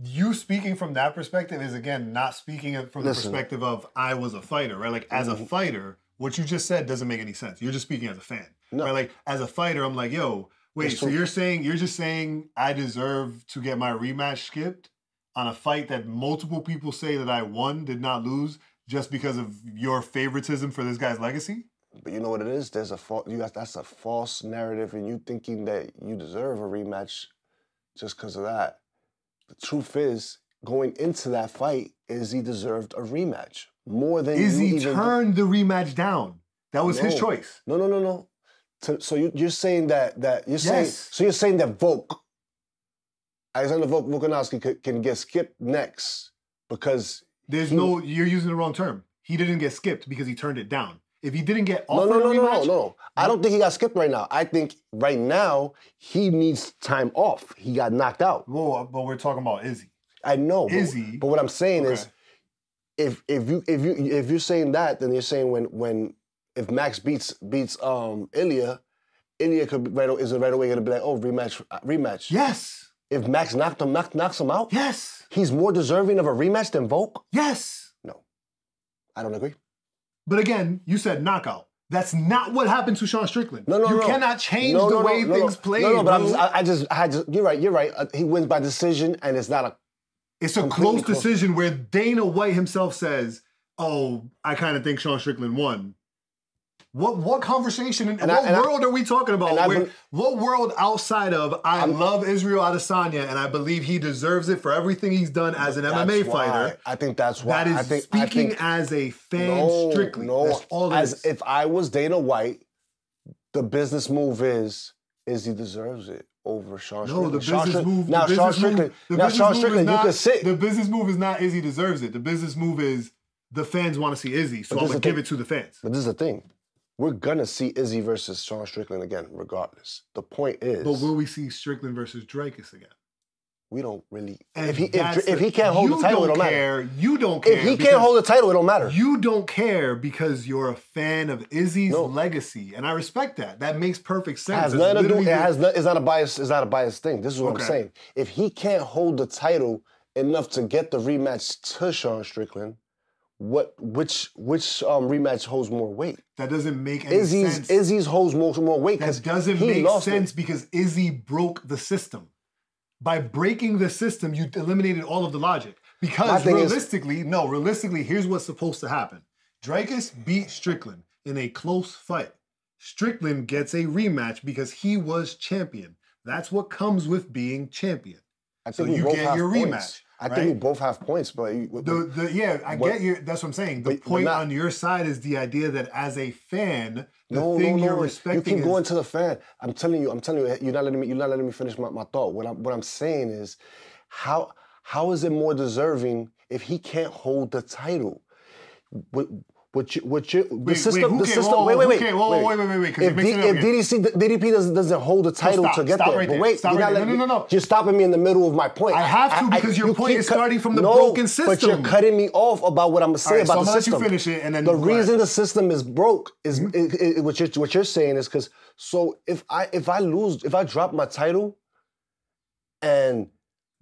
you speaking from that perspective is, again, not speaking from the perspective of I was a fighter, right? Like, as a fighter, what you just said doesn't make any sense. You're just speaking as a fan. No. Right? Like, as a fighter, I'm like, yo, wait, so you're just saying I deserve to get my rematch skipped on a fight that multiple people say that I won, did not lose, just because of your favoritism for this guy's legacy? But you know what it is? That's a false narrative, and you thinking that you deserve a rematch just because of that. The truth is, going into that fight, Izzy deserved a rematch more than Izzy turned the rematch down. That was his choice. No. So you're saying that you're saying that Alexander Volkanovski can get skipped next because you're using the wrong term. He didn't get skipped because he turned it down. If he didn't get offered a rematch... No. I don't think he got skipped right now. I think right now he needs time off. He got knocked out. Well, but we're talking about Izzy. I know. Izzy. But what I'm saying is, if you're saying that, then you're saying if Max beats Ilya could is right away going to be like, oh, rematch. Yes. If Max knocks him out, yes, he's more deserving of a rematch than Volk. Yes. No, I don't agree. But again, you said knockout. That's not what happened to Sean Strickland. You cannot change the way things play. But I just you're right. He wins by decision, and it's not a... It's a close decision where Dana White himself says, oh, I kind of think Sean Strickland won. What conversation, what world are we talking about? What world outside of I love Israel Adesanya and I believe he deserves it for everything he's done as an MMA fighter? I think that's why. That is speaking as a fan strictly. No, that's all it is. If I was Dana White, the business move is he deserves it over Sean Strickland. No, the business move... Now, Sean Strickland, you can sit. The business move is not Izzy deserves it. The business move is the fans want to see Izzy, so I'm going to give it to the fans. But this is the thing. We're going to see Izzy versus Sean Strickland again, regardless. The point is... But will we see Strickland versus Dreykus again? We don't really... If he can't hold the title, it don't matter. You don't care. If he can't hold the title, it don't matter. You don't care because you're a fan of Izzy's legacy. And I respect that. That makes perfect sense. It's not a biased thing. This is what I'm saying. If he can't hold the title enough to get the rematch to Sean Strickland, which rematch holds more weight? That doesn't make any sense. Izzy's holds more weight. That doesn't make sense because Izzy broke the system. By breaking the system, you eliminated all of the logic. Because realistically, here's what's supposed to happen. Dreykus beat Strickland in a close fight. Strickland gets a rematch because he was champion. That's what comes with being champion. So you get your rematch. I think we both have points, but... get you. That's what I'm saying. The point on your side is the idea that as a fan, you're respecting... You keep going to the fan. I'm telling you, you're not letting me finish my thought. What I'm saying is, how is it more deserving if he can't hold the title? With The system. Wait. If DDP doesn't hold the title to get there, but wait, no. You're stopping me in the middle of my point. I have to because your point is starting from the broken system. But you're cutting me off about what I'm gonna say about the system. So I'm gonna let you finish it, and then the reason the system is broke is what you're saying is because if I drop my title, and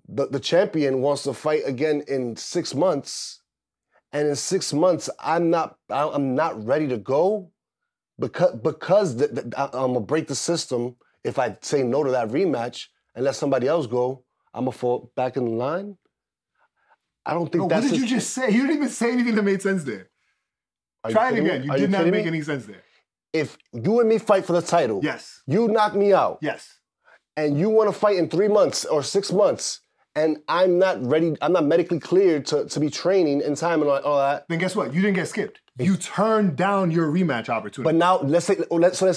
the champion wants to fight again in 6 months. And in 6 months, I'm not ready to go because I'm gonna break the system. If I say no to that rematch and let somebody else go, I'm gonna fall back in the line. I don't think that's. What did you just say? You didn't even say anything that made sense there. Try it again. You did not make any sense there. If you and me fight for the title, yes, you knock me out, yes, and you want to fight in 3 months or 6 months. And I'm not ready, I'm not medically cleared to be training in time and all that. Then guess what? You didn't get skipped. You turned down your rematch opportunity. But now, let's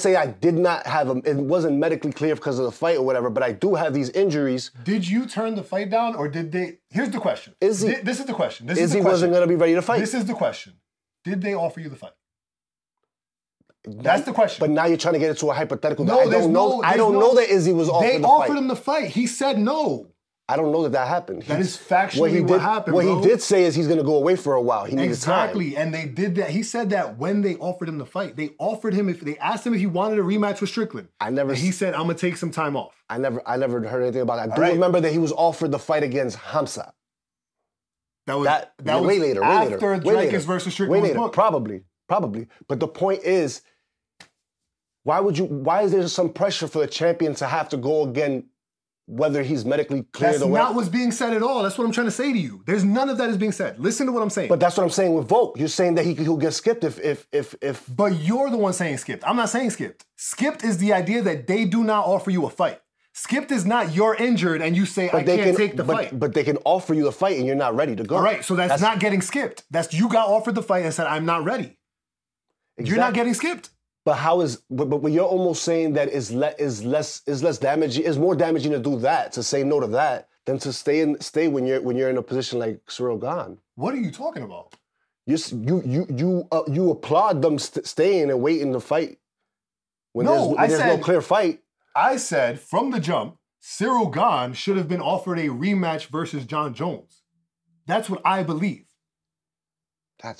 say I did not have it wasn't medically clear because of the fight or whatever, but I do have these injuries. Did you turn the fight down or did they? Here's the question. This is the question. Wasn't going to be ready to fight? This is the question. Did they offer you the fight? That's the question. But now you're trying to get it to a hypothetical. No, I don't know that Izzy was offered the fight. They offered him the fight. He said no. I don't know that happened. That is factually what happened, What he did say is he's going to go away for a while. He needed exactly, time. And they did that. He said that when they offered him the fight, they asked him if he wanted a rematch with Strickland. He said, "I'm gonna take some time off." I never heard anything about that. I do remember that he was offered the fight against Hamza. That was way later. After Dreykus versus Strickland was booked. Probably. But the point is, why is there some pressure for the champion to have to go again? Whether he's medically cleared or what. That's not what's being said at all. That's what I'm trying to say to you. There's none of that is being said. Listen to what I'm saying. But that's what I'm saying with Volk. You're saying that he'll get skipped if. But you're the one saying skipped. I'm not saying skipped. Skipped is the idea that they do not offer you a fight. Skipped is not you're injured and you say I can't take the fight. But they can offer you the fight and you're not ready to go. All right, so that's not getting skipped. That's you got offered the fight and said I'm not ready. Exactly. You're not getting skipped. But but you're almost saying that is less damaging. It's more damaging to do that, to say no to that, than to stay when you're in a position like Ciryl Gane. What are you talking about? You applaud them staying and waiting to fight when there's no clear fight. I said from the jump, Ciryl Gane should have been offered a rematch versus John Jones. That's what I believe.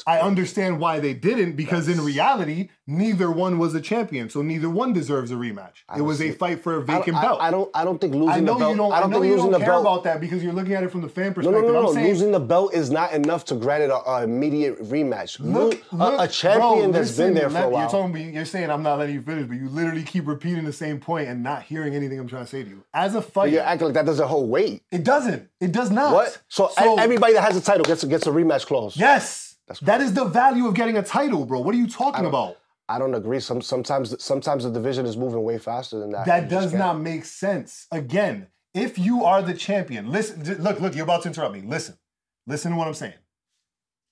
I understand why they didn't, because in reality, neither one was a champion, so neither one deserves a rematch. It was a fight for a vacant belt. I don't think losing the belt. I know you don't care about that because you're looking at it from the fan perspective. No. Losing the belt is not enough to grant it an immediate rematch. A champion that's been there for a while. You're saying I'm not letting you finish, but you literally keep repeating the same point and not hearing anything I'm trying to say to you. As a fighter, you're acting like that doesn't hold weight. It doesn't. It does not. What? So everybody that has a title gets a rematch clause. Yes. That is the value of getting a title, bro. What are you talking about? I don't agree. Sometimes the division is moving way faster than that. That does not make sense. Again, if you are the champion, listen, look, you're about to interrupt me. Listen to what I'm saying.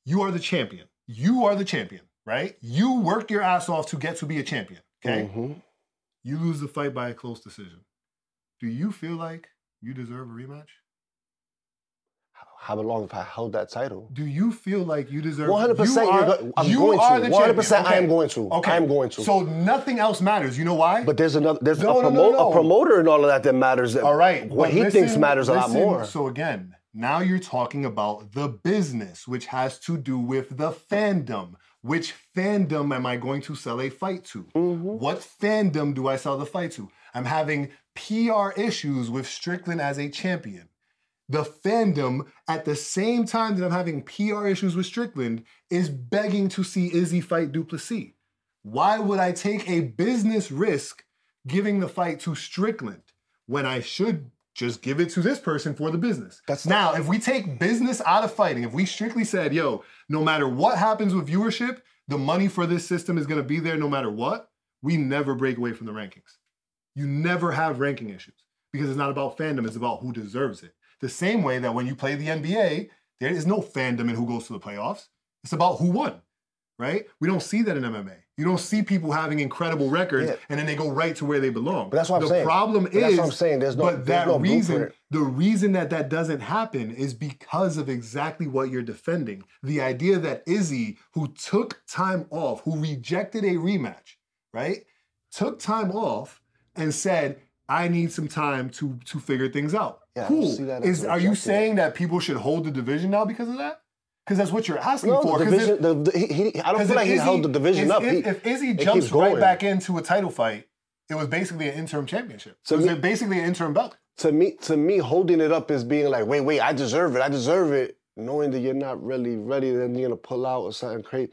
You are the champion. You are the champion, right? You work your ass off to get to be a champion, okay? Mm-hmm. You lose the fight by a close decision. Do you feel like you deserve a rematch? How long have I held that title? Do you feel like you deserve 100%? I am going to. Okay. I am going to. So nothing else matters. You know why? But there's a promoter and all of that matters. All right. What he thinks matters a lot more. So again, now you're talking about the business, which has to do with the fandom. Which fandom am I going to sell a fight to? Mm-hmm. What fandom do I sell the fight to? I'm having PR issues with Strickland as a champion. The fandom, at the same time that I'm having PR issues with Strickland, is begging to see Izzy fight Duplessis. Why would I take a business risk giving the fight to Strickland when I should just give it to this person for the business? Now, if we take business out of fighting, if we strictly said, yo, no matter what happens with viewership, the money for this system is going to be there no matter what, we never break away from the rankings. You never have ranking issues because it's not about fandom, it's about who deserves it. The same way that when you play the NBA, there is no fandom in who goes to the playoffs. It's about who won, right? We don't see that in MMA. You don't see people having incredible records and then they go right to where they belong. But that's what I'm saying. The problem is, that's what I'm saying. There's no reason, the reason that doesn't happen is because of exactly what you're defending. The idea that Izzy, who took time off, who rejected a rematch, right? Took time off and said, I need some time to figure things out. Yeah, cool. Are you saying that people should hold the division now because of that? Because that's what you're asking for. The division, I don't feel like he held the division up. If Izzy jumps right back into a title fight, it was basically an interim championship. So it was basically an interim belt. To me, holding it up is being like, wait, I deserve it, knowing that you're not really ready, then you're gonna pull out or something crazy.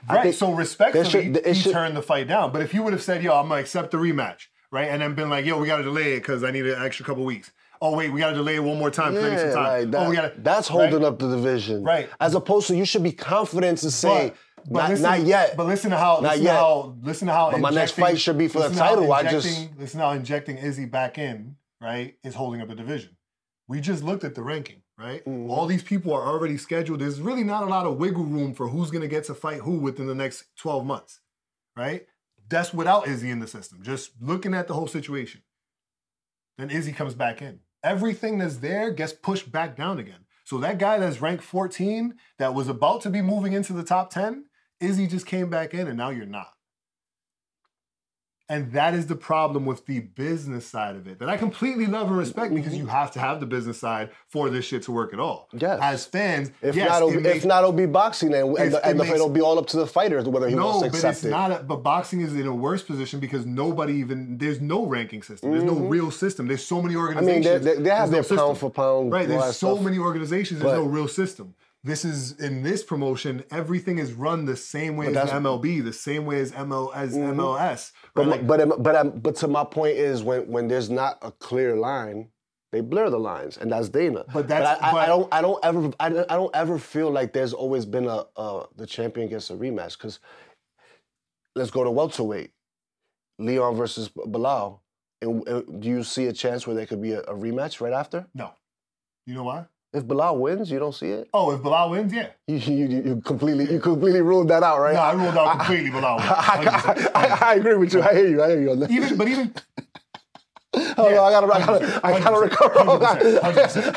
Right. So respectfully, he turned the fight down. But if you would have said, yo, I'm gonna accept the rematch, right, and then been like, yo, we gotta delay it because I need an extra couple weeks. Oh, wait, we got to delay it one more time. Some time. That's holding up the division. Right. As opposed to you should be confident to say, not yet. But listen to how But my next fight should be for the title. Listen how injecting Izzy back in, right, is holding up the division. We just looked at the ranking, right? Mm-hmm. All these people are already scheduled. There's really not a lot of wiggle room for who's going to get to fight who within the next 12 months, right? That's without Izzy in the system. Just looking at the whole situation. Then Izzy comes back in. Everything that's there gets pushed back down again. So that guy that's ranked 14, that was about to be moving into the top 10, Izzy just came back in and now you're not. And that is the problem with the business side of it that I completely love and respect because you have to have the business side for this shit to work at all. Yes. As fans, if not, it'll be boxing and the fight will be all up to the fighters whether he wants to accept it. But boxing is in a worse position because there's no ranking system. There's no real system. There's so many organizations. I mean, they have their pound for pound. Right, there's so many organizations, there's no real system. In this promotion, everything is run the same way as MLB, the same way as MLS. But to my point is when there's not a clear line, they blur the lines, and that's Dana. I don't ever feel like there's always been the champion gets a rematch. Because let's go to welterweight, Leon versus Bilal. And do you see a chance where there could be a rematch right after? No. You know why? If Bilal wins, you don't see it? Oh, if Bilal wins, yeah. You completely ruled that out, right? No, I ruled out completely Bilal wins. I agree with you. I hear you on that. Even Hold on, I gotta recover. 100%. I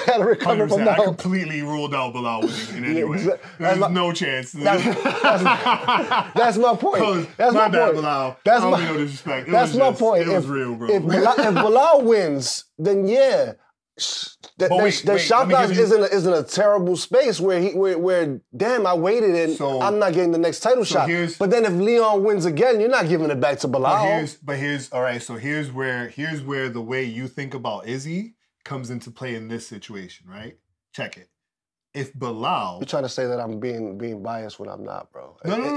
gotta recover from that. I completely ruled out Bilal winning in any way. There's no chance. That's my point. That's my bad, point. Bilal. That's I don't my, mean no disrespect. That's my point. It was real, bro. If Bilal wins, then yeah. The shot block isn't a terrible space where damn I waited and I'm not getting the next title shot. But then if Leon wins again, you're not giving it back to Bilal. But here's where the way you think about Izzy comes into play in this situation, right? Check it. If Bilal, you're trying to say that I'm being biased when I'm not, bro. No.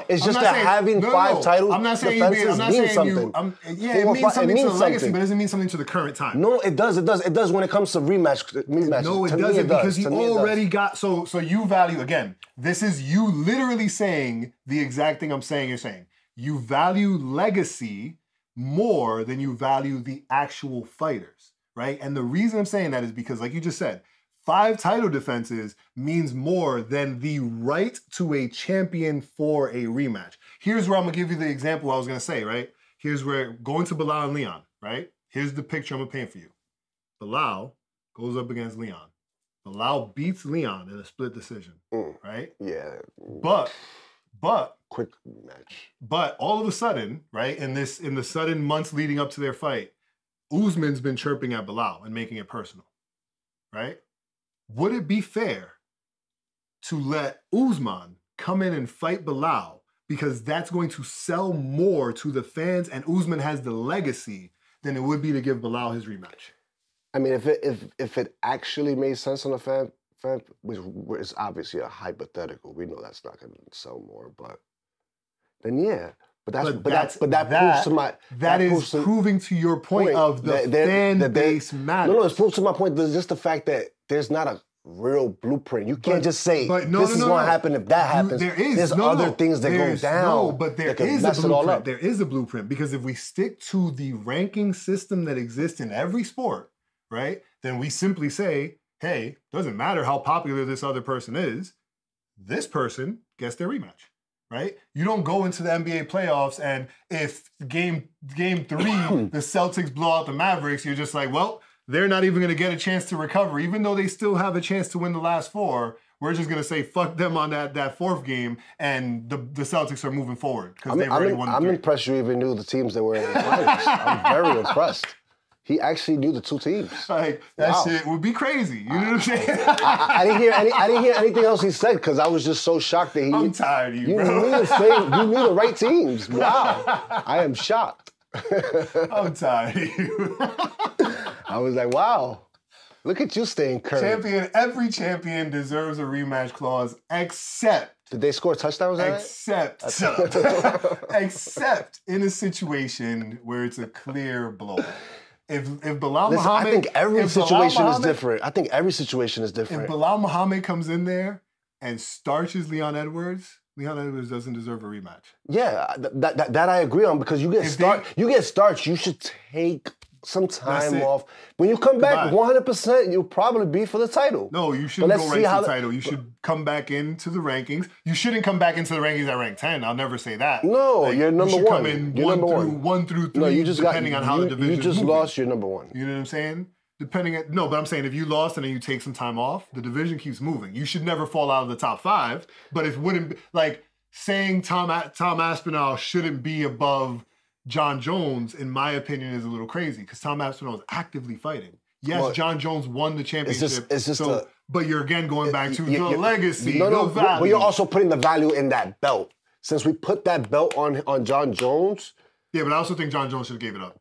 It's just that having 5 titles. I'm not saying means something. It means something to the legacy, but it doesn't mean something to the current time. No, it does. It does when it comes to rematches. No, it doesn't because he already got. So you value again. This is you literally saying the exact thing I'm saying. You're saying you value legacy more than you value the actual fighters, right? And the reason I'm saying that is because, like you just said, 5 title defenses means more than the right to a champion for a rematch. Here's where I'm gonna give you the example I was gonna say, right? Here's where, going to Bilal and Leon, right? Here's the picture I'm gonna paint for you. Bilal goes up against Leon. Bilal beats Leon in a split decision, right? Yeah. But quick match. But all of a sudden, right, in the sudden months leading up to their fight, Usman's been chirping at Bilal and making it personal, right? Would it be fair to let Usman come in and fight Bilal because that's going to sell more to the fans and Usman has the legacy than it would be to give Bilal his rematch? I mean, if it actually made sense on the fan, which is obviously a hypothetical, we know that's not going to sell more, but then yeah. But that proves to my proving to your point of the fan base matters. No, it's proved to my point. There's just the fact that there's not a real blueprint. You can't just say this is going to happen if that happens. There's other things that go down. No, but there is a blueprint. There is a blueprint because if we stick to the ranking system that exists in every sport, right? Then we simply say, hey, doesn't matter how popular this other person is, this person gets their rematch. right? You don't go into the NBA playoffs and if game 3, the Celtics blow out the Mavericks, you're just like, well, they're not even going to get a chance to recover. Even though they still have a chance to win the last 4, we're just going to say, fuck them on that 4th game, and the Celtics are moving forward because they've already won the 3. I'm impressed you even knew the teams that were in the finals. I'm very impressed. He actually knew the 2 teams. Like, that shit would be crazy. You know what I'm saying? I didn't hear anything else he said because I was just so shocked that I'm tired of you, bro. You knew the right teams. Wow. I am shocked. I'm tired of you. I was like, wow. Look at you staying current. Every champion deserves a rematch clause except... Did they score touchdowns at it? Except in a situation where it's a clear blow. If Bilal Muhammad... I think every situation is different. If Bilal Muhammad comes in there and starches Leon Edwards doesn't deserve a rematch. Yeah, that I agree on because you get starched, you should take some time off. When you come back 100%, you'll probably be for the title. No, you shouldn't go right to the title. You should come back into the rankings. You shouldn't come back into the rankings at rank 10. I'll never say that. No, like, you're number 1. Come in you're number 1. 1 through 3, no, you just depending on how the division is. You just lost your number 1. You know what I'm saying? But I'm saying if you lost and then you take some time off, the division keeps moving. You should never fall out of the top 5. But it wouldn't be, like saying Tom Aspinall shouldn't be above John Jones, in my opinion, is a little crazy because Tom Aspinall is actively fighting. Yes, John Jones won the championship. But you're again going back to the legacy, the value. But you're also putting the value in that belt. Since we put that belt on John Jones. Yeah, but I also think John Jones should have gave it up.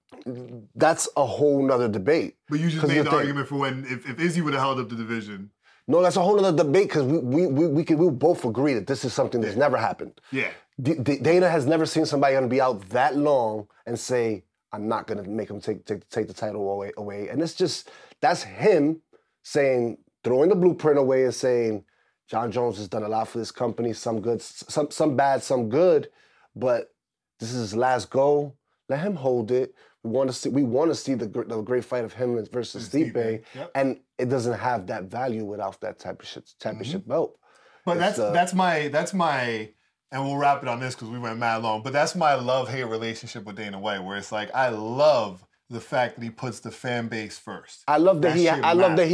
That's a whole nother debate. But you just made the argument for when if Izzy would have held up the division. No, that's a whole other debate because we both agree that this is something that's never happened. Yeah. Dana has never seen somebody going to be out that long and say, I'm not going to make him take the title away. And that's him saying, throwing the blueprint away and saying, John Jones has done a lot for this company, some good, some bad, some good, but this is his last go. Let him hold it. We want to see the great fight of him versus Stipe, and it doesn't have that value without that championship belt. But that's my, and we'll wrap it on this because we went mad long. But that's my love-hate relationship with Dana White, where it's like I love the fact that he puts the fan base first. I love that he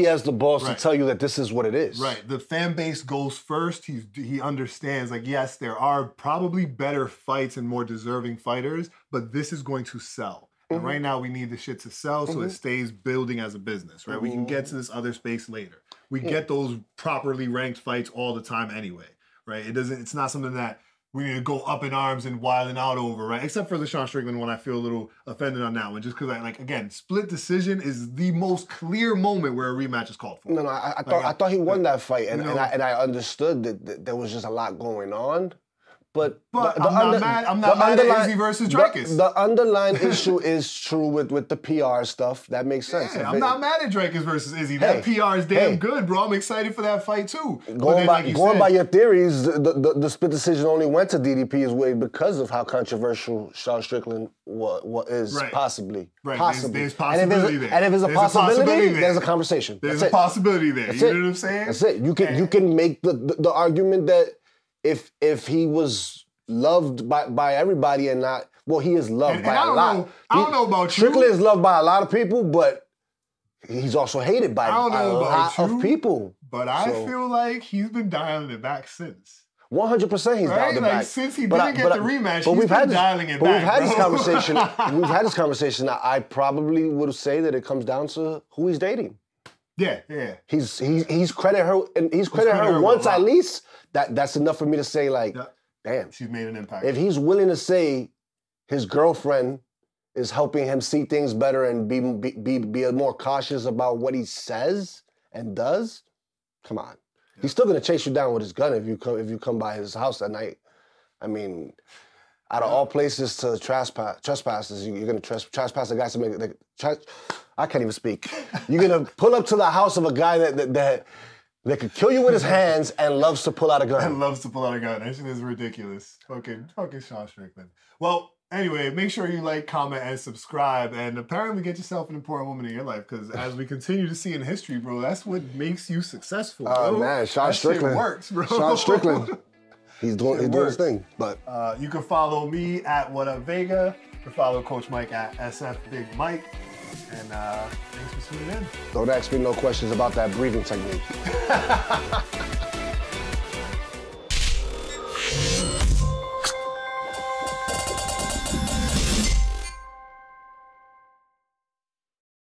has the balls to tell you that this is what it is. Right. The fan base goes first. He understands, like, yes, there are probably better fights and more deserving fighters, but this is going to sell. And right now we need the shit to sell so it stays building as a business, right? We can get to this other space later. We get those properly ranked fights all the time anyway, right? It's not something that we need to go up in arms and wilding out over, right? Except for the Sean Strickland one, I feel a little offended on that one, just because again, split decision is the most clear moment where a rematch is called for. No, I thought he won that fight, and I understood that there was just a lot going on. But I'm not mad at Izzy versus Drakus. The underlying issue is true with the PR stuff. That makes sense. Yeah, I'm not mad at Drakus versus Izzy. That PR is damn good, bro. I'm excited for that fight too. Going by your theories, the split decision only went to DDP's way because of how controversial Sean Strickland is possibly. Right. Possibly. There's possibility there. And if there's a possibility, there's a conversation. There's a possibility there. You know what I'm saying? That's it. You can make the argument that if he was loved by everybody and not, well, he is loved by a lot. I don't know about you. Strickland is loved by a lot of people, but he's also hated by a lot of people. But I feel like he's been dialing it back since. 100% he's dialed it back. Since he didn't get the rematch, he's been dialing it back. But we've had this conversation. We've had this conversation. I probably would say that it comes down to who he's dating. Yeah. He's credited her, and he's credited her once at least. That's enough for me to say, like, damn. She's made an impact. If he's willing to say his girlfriend is helping him see things better and be more cautious about what he says and does, come on. Yeah. He's still gonna chase you down with his gun if you come by his house at night. I mean, out of all places to trespassers, you're gonna trespass a guy I can't even speak. You're gonna pull up to the house of a guy that could kill you with his hands and loves to pull out a gun. And loves to pull out a gun. That shit is ridiculous. Fucking Sean Strickland. Well, anyway, make sure you like, comment, and subscribe, and apparently get yourself an important woman in your life, because as we continue to see in history, bro, that's what makes you successful, bro. Oh, man, Sean Strickland. Shit works, bro. Sean Strickland. He's doing his thing. But you can follow me at What Up Vega. You can follow Coach Mike at SF Big Mike. And thanks for tuning in. Don't ask me no questions about that breathing technique.